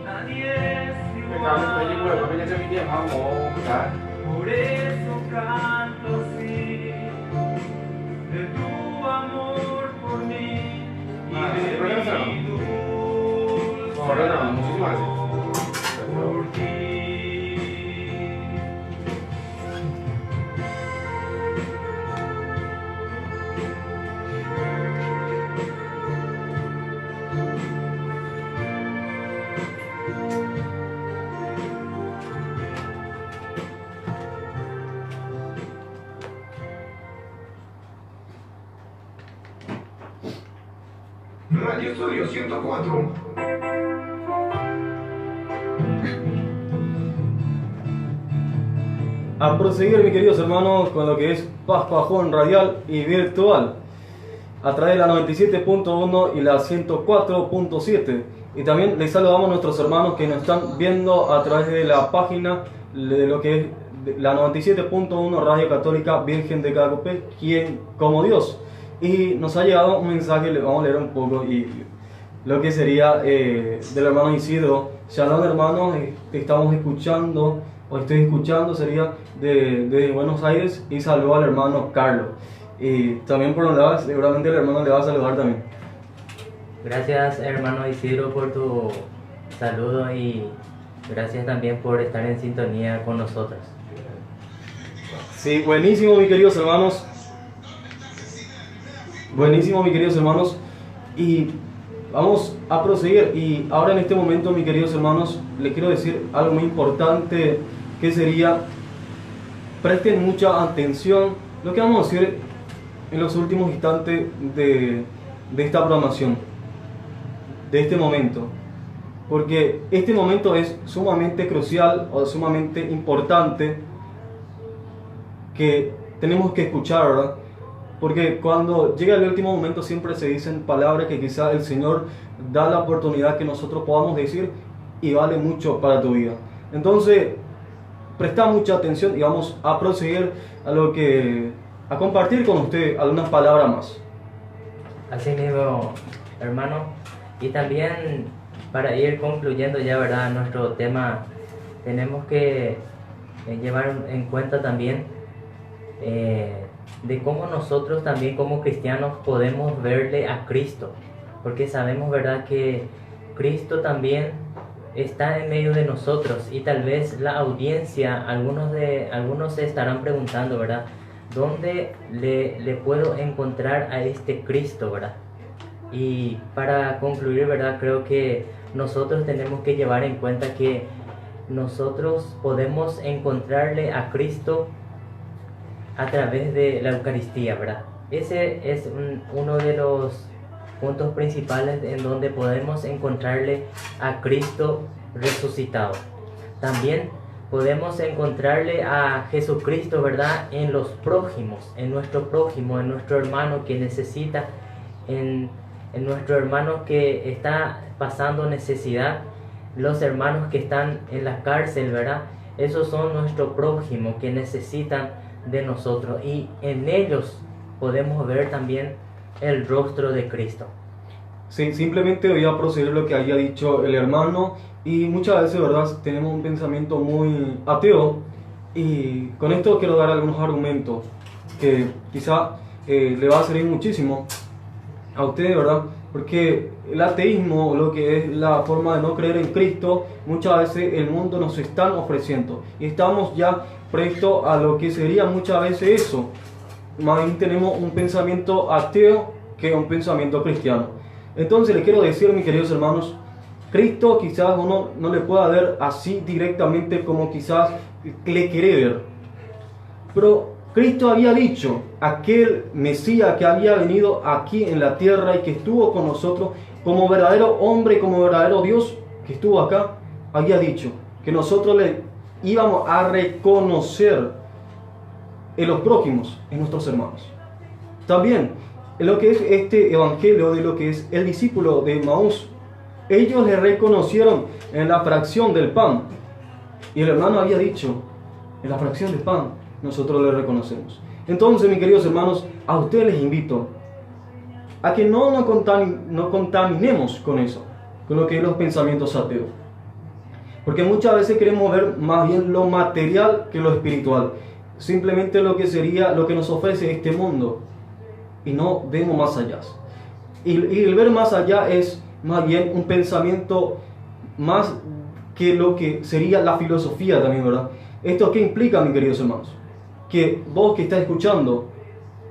Nadie es Me cabe con el hijo de igual. papel y ya se me tiene, vamos, ya. Por eso canto así, de tu amor por mí y Ah, de ¿por qué no se va? mi dulce Ahora no, muchísimas gracias. por ti. Radio Estudio 104. A proseguir, mis queridos hermanos, con lo que es Pascua Joven Radial y Virtual, a través de la 97.1 y la 104.7. Y también les saludamos a nuestros hermanos que nos están viendo a través de la página de lo que es la 97.1 Radio Católica Virgen de Cacopé, quien como Dios. Y nos ha llegado un mensaje, le vamos a leer un poco, y lo que sería del hermano Isidro. Shalom hermanos, te estamos escuchando, o estoy escuchando, sería de Buenos Aires, y saludo al hermano Carlos. Y también por un lado, seguramente el hermano le va a saludar también. Gracias hermano Isidro por tu saludo y gracias también por estar en sintonía con nosotros. Sí, buenísimo mis queridos hermanos. Buenísimo mis queridos hermanos. Y vamos a proseguir. Y ahora en este momento mis queridos hermanos, les quiero decir algo muy importante, que sería, presten mucha atención lo que vamos a decir en los últimos instantes de esta programación, de este momento, porque este momento es sumamente crucial o sumamente importante, que tenemos que escuchar, ¿verdad? Porque cuando llega el último momento siempre se dicen palabras que quizá el Señor da la oportunidad que nosotros podamos decir y vale mucho para tu vida. Entonces, presta mucha atención y vamos a proseguir a compartir con usted algunas palabras más. Así mismo, hermano, y también para ir concluyendo ya, ¿verdad?, nuestro tema, tenemos que llevar en cuenta también de cómo nosotros también como cristianos podemos verle a Cristo, porque sabemos, ¿verdad?, que Cristo también está en medio de nosotros, y tal vez la audiencia, algunos se estarán preguntando, ¿verdad?, ¿dónde le puedo encontrar a este Cristo, verdad? Y para concluir, ¿verdad?, creo que nosotros tenemos que llevar en cuenta que nosotros podemos encontrarle a Cristo a través de la Eucaristía, ¿verdad? Ese es uno de los puntos principales en donde podemos encontrarle a Cristo resucitado. También podemos encontrarle a Jesucristo, ¿verdad?, en los prójimos, en nuestro prójimo, en nuestro hermano que necesita, en nuestro hermano que está pasando necesidad, los hermanos que están en la cárcel, ¿verdad? Esos son nuestro prójimo que necesitan de nosotros, y en ellos podemos ver también el rostro de Cristo. Sí, simplemente voy a proceder lo que había dicho el hermano, y muchas veces, ¿verdad?, tenemos un pensamiento muy ateo, y con esto quiero dar algunos argumentos que quizá le va a servir muchísimo a ustedes, ¿verdad? Porque el ateísmo, lo que es la forma de no creer en Cristo, muchas veces el mundo nos están ofreciendo, y estamos ya prestos a lo que sería muchas veces eso. Más bien tenemos un pensamiento ateo que un pensamiento cristiano. Entonces les quiero decir, mis queridos hermanos, Cristo quizás uno no le pueda ver así directamente como quizás le quiere ver, pero Cristo había dicho, aquel Mesías que había venido aquí en la tierra y que estuvo con nosotros como verdadero hombre, como verdadero Dios que estuvo acá, había dicho que nosotros le íbamos a reconocer en los prójimos, en nuestros hermanos. También en lo que es este evangelio de lo que es el discípulo de Maús, ellos le reconocieron en la fracción del pan, y el hermano había dicho, en la fracción del pan nosotros le reconocemos. Entonces, mis queridos hermanos, a ustedes les invito a que no nos contaminemos con eso, con lo que es los pensamientos ateos, porque muchas veces queremos ver más bien lo material que lo espiritual, simplemente lo que sería lo que nos ofrece este mundo, y no vemos más allá. Y el ver más allá es más bien un pensamiento más que lo que sería la filosofía también, ¿verdad? ¿Esto qué implica, mis queridos hermanos? Que vos que estás escuchando,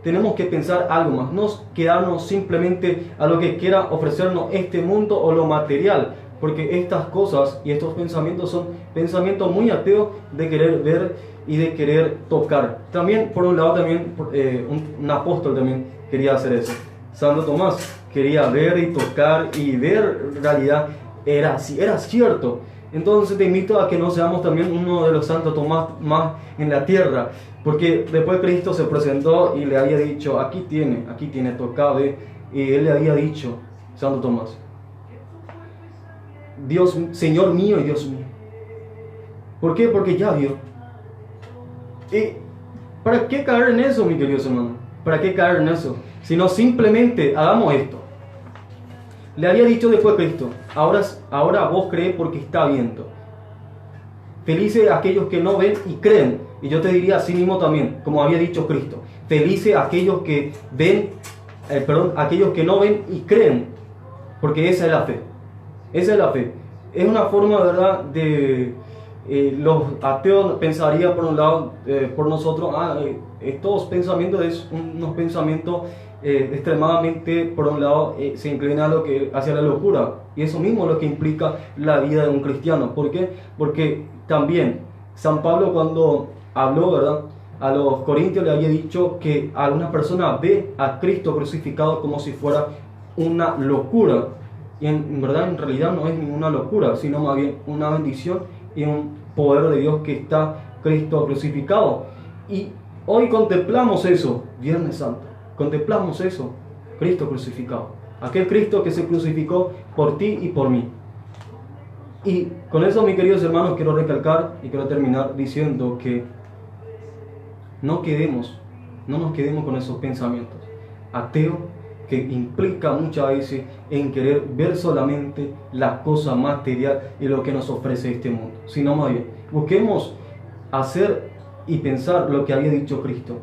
tenemos que pensar algo más, no quedarnos simplemente a lo que quiera ofrecernos este mundo o lo material, porque estas cosas y estos pensamientos son pensamientos muy ateos de querer ver y de querer tocar. También, por un lado, también un apóstol también quería hacer eso. Santo Tomás quería ver y tocar y ver realidad, era cierto. Entonces te invito a que no seamos también uno de los Santo Tomás más en la tierra, porque después Cristo se presentó y le había dicho, aquí tiene, tocado, y él le había dicho, Santo Tomás, Dios, Señor mío y Dios mío. ¿Por qué? Porque ya vio. ¿Y para qué caer en eso, mi queridos hermanos? ¿Para qué caer en eso? Sino simplemente hagamos esto. Le había dicho después Cristo, ahora vos crees porque está viendo. Felices aquellos que no ven y creen. Y yo te diría así mismo también, como había dicho Cristo. Felices aquellos que ven, aquellos que no ven y creen. Porque esa es la fe. Esa es la fe. Es una forma, ¿verdad?, de... los ateos pensarían por un lado, por nosotros, estos pensamientos es unos pensamientos extremadamente, por un lado, se inclina hacia la locura, y eso mismo es lo que implica la vida de un cristiano. ¿Por qué? Porque también San Pablo, cuando habló, ¿verdad?, a los corintios, le había dicho que algunas personas ve a Cristo crucificado como si fuera una locura, y en verdad, en realidad no es ninguna locura, sino más bien una bendición y un poder de Dios que está Cristo crucificado. Y hoy contemplamos eso, Viernes Santo, contemplamos eso, Cristo crucificado, aquel Cristo que se crucificó por ti y por mí. Y con eso, mis queridos hermanos, quiero recalcar y quiero terminar diciendo que no nos quedemos con esos pensamientos ateos que implica muchas veces en querer ver solamente la cosa material y lo que nos ofrece este mundo, sino más bien busquemos hacer y pensar lo que había dicho Cristo.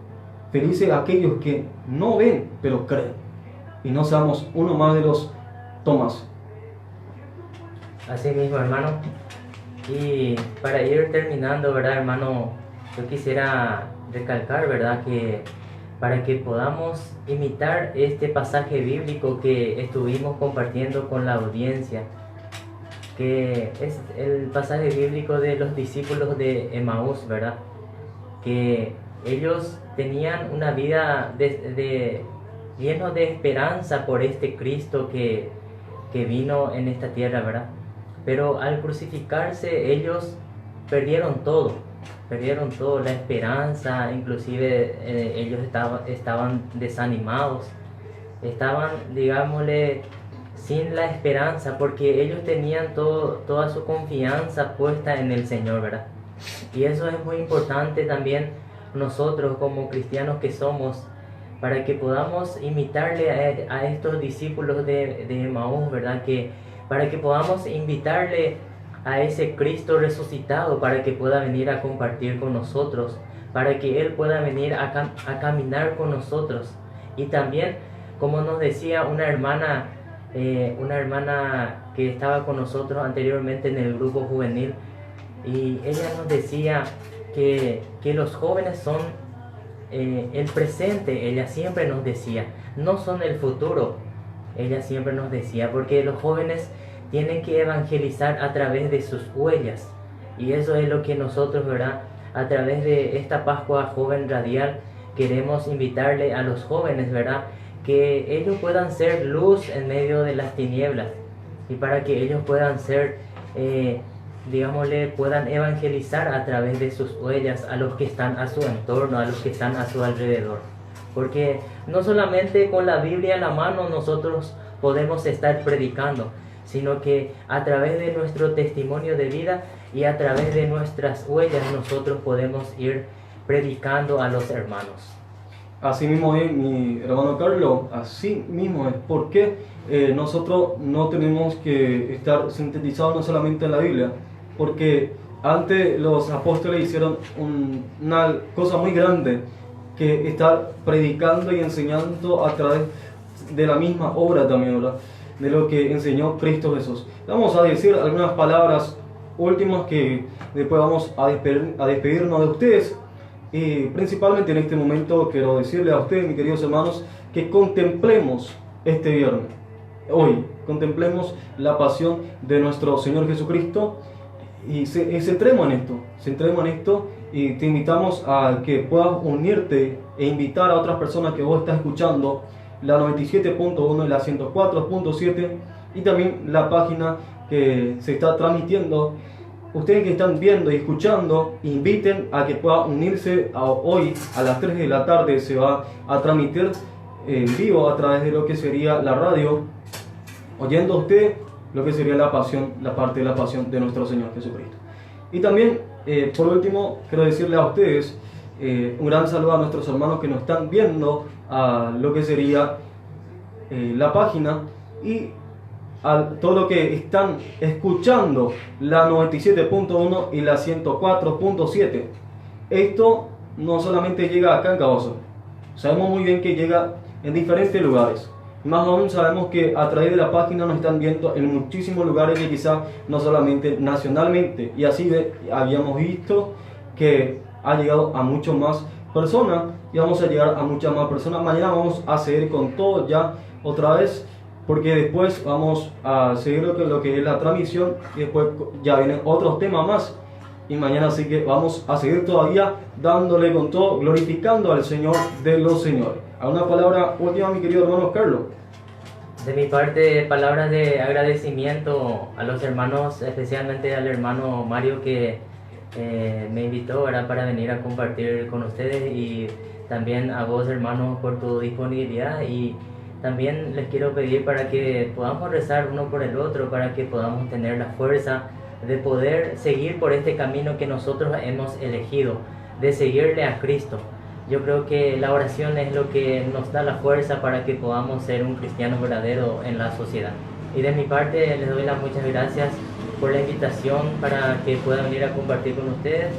Felices aquellos que no ven pero creen, y no seamos uno más de los Tomás. Así mismo, hermano. Y para ir terminando, ¿verdad, hermano? Yo quisiera recalcar, ¿verdad?, que para que podamos imitar este pasaje bíblico que estuvimos compartiendo con la audiencia, que es el pasaje bíblico de los discípulos de Emaús, ¿verdad? Que ellos tenían una vida lleno de esperanza por este Cristo que vino en esta tierra, ¿verdad? Pero al crucificarse ellos perdieron todo, la esperanza, inclusive ellos estaban desanimados, estaban, digámosle, sin la esperanza, porque ellos tenían toda su confianza puesta en el Señor, ¿verdad? Y eso es muy importante también nosotros como cristianos que somos, para que podamos imitarle a estos discípulos de Emaús, ¿verdad? Para que podamos invitarle a ese Cristo resucitado, para que pueda venir a compartir con nosotros, para que Él pueda venir a caminar con nosotros. Y también, como nos decía una hermana que estaba con nosotros anteriormente en el grupo juvenil, y ella nos decía que los jóvenes son el presente. Ella siempre nos decía, no son el futuro. Ella siempre nos decía, porque los jóvenes tienen que evangelizar a través de sus huellas, y eso es lo que nosotros, ¿verdad?, a través de esta Pascua Joven Radial queremos invitarle a los jóvenes, ¿verdad?, que ellos puedan ser luz en medio de las tinieblas, y para que ellos puedan ser, digámosle, puedan evangelizar a través de sus huellas a los que están a su entorno, a los que están a su alrededor. Porque no solamente con la Biblia en la mano nosotros podemos estar predicando, sino que a través de nuestro testimonio de vida y a través de nuestras huellas nosotros podemos ir predicando a los hermanos. Así mismo es, mi hermano Carlos, así mismo es. Porque nosotros no tenemos que estar sintetizados no solamente en la Biblia, porque antes los apóstoles hicieron una cosa muy grande, que estar predicando y enseñando a través de la misma obra también, ¿verdad?, de lo que enseñó Cristo Jesús. Vamos a decir algunas palabras últimas que después vamos a despedirnos de ustedes. Y principalmente en este momento quiero decirle a ustedes, mis queridos hermanos, que contemplemos este viernes, hoy, contemplemos la pasión de nuestro Señor Jesucristo y centremos en esto, y te invitamos a que puedas unirte e invitar a otras personas que vos estás escuchando la 97.1 y la 104.7, y también la página que se está transmitiendo. Ustedes que están viendo y escuchando, inviten a que puedan unirse hoy a las 3 de la tarde. Se va a transmitir en vivo a través de lo que sería la radio, oyendo a usted lo que sería la pasión, la parte de la pasión de nuestro Señor Jesucristo. Y también, por último, quiero decirle a ustedes un gran saludo a nuestros hermanos que nos están viendo a lo que sería la página, y a todo lo que están escuchando la 97.1 y la 104.7. Esto no solamente llega acá en Cabazo, sabemos muy bien que llega en diferentes lugares. Más aún sabemos que a través de la página nos están viendo en muchísimos lugares, que quizá no solamente nacionalmente, y así habíamos visto que ha llegado a muchas más personas, y vamos a llegar a muchas más personas. Mañana vamos a seguir con todo ya otra vez, porque después vamos a seguir lo que es la transmisión, y después ya vienen otros temas más, y mañana sí que vamos a seguir todavía dándole con todo, glorificando al Señor de los señores. ¿Alguna palabra última, mi querido hermano Carlos? De mi parte, palabras de agradecimiento a los hermanos, especialmente al hermano Mario, que me invitó, ¿verdad?, para venir a compartir con ustedes, y también a vos, hermanos, por tu disponibilidad. Y también les quiero pedir para que podamos rezar uno por el otro, para que podamos tener la fuerza de poder seguir por este camino que nosotros hemos elegido, de seguirle a Cristo. Yo creo que la oración es lo que nos da la fuerza para que podamos ser un cristiano verdadero en la sociedad. Y de mi parte les doy las muchas gracias por la invitación para que pueda venir a compartir con ustedes,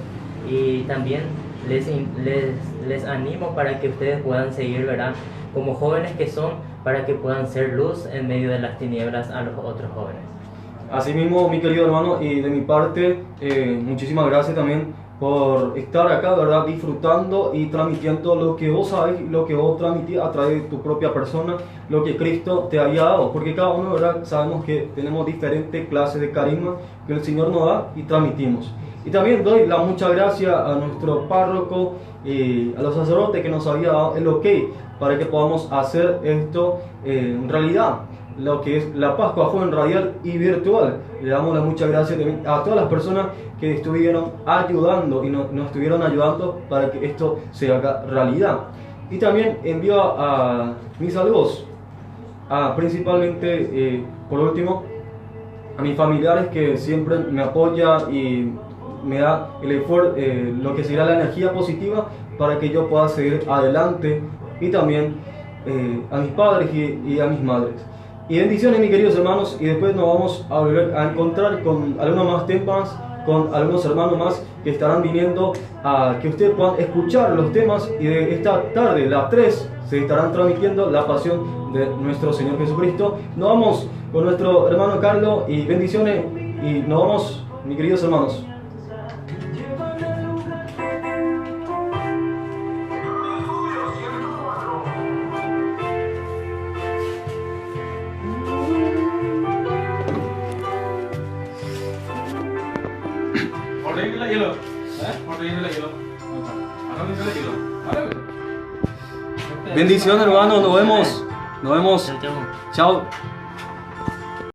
y también les animo para que ustedes puedan seguir, ¿verdad?, como jóvenes que son, para que puedan ser luz en medio de las tinieblas a los otros jóvenes. Asimismo, mi querido hermano, y de mi parte, muchísimas gracias también por estar acá, ¿verdad? Disfrutando y transmitiendo lo que vos sabés, lo que vos transmitís a través de tu propia persona, lo que Cristo te había dado, porque cada uno, ¿verdad? Sabemos que tenemos diferentes clases de carisma que el Señor nos da y transmitimos. Y también doy la muchas gracias a nuestro párroco y a los sacerdotes que nos había dado el ok para que podamos hacer esto en realidad, lo que es la Pascua Joven Radial y Virtual. Le damos las muchas gracias también a todas las personas que estuvieron ayudando y nos estuvieron ayudando para que esto se haga realidad. Y también envío a mis saludos, principalmente, por último, a mis familiares que siempre me apoyan y me da el esfuerzo, lo que será la energía positiva para que yo pueda seguir adelante, y también a mis padres y a mis madres. Y bendiciones, mis queridos hermanos, y después nos vamos a volver a encontrar con algunos más temas, con algunos hermanos más que estarán viniendo a que ustedes puedan escuchar los temas, y de esta tarde, las 3, se estarán transmitiendo la pasión de nuestro Señor Jesucristo. Nos vamos con nuestro hermano Carlos, y bendiciones, y nos vamos, mis queridos hermanos. Ordeñenle hielo. Ordeñenle hielo. Ordeñenle hielo. ¿Vale? Bendiciones, hermanos, nos vemos. Nos vemos. Chao, chao. Chao.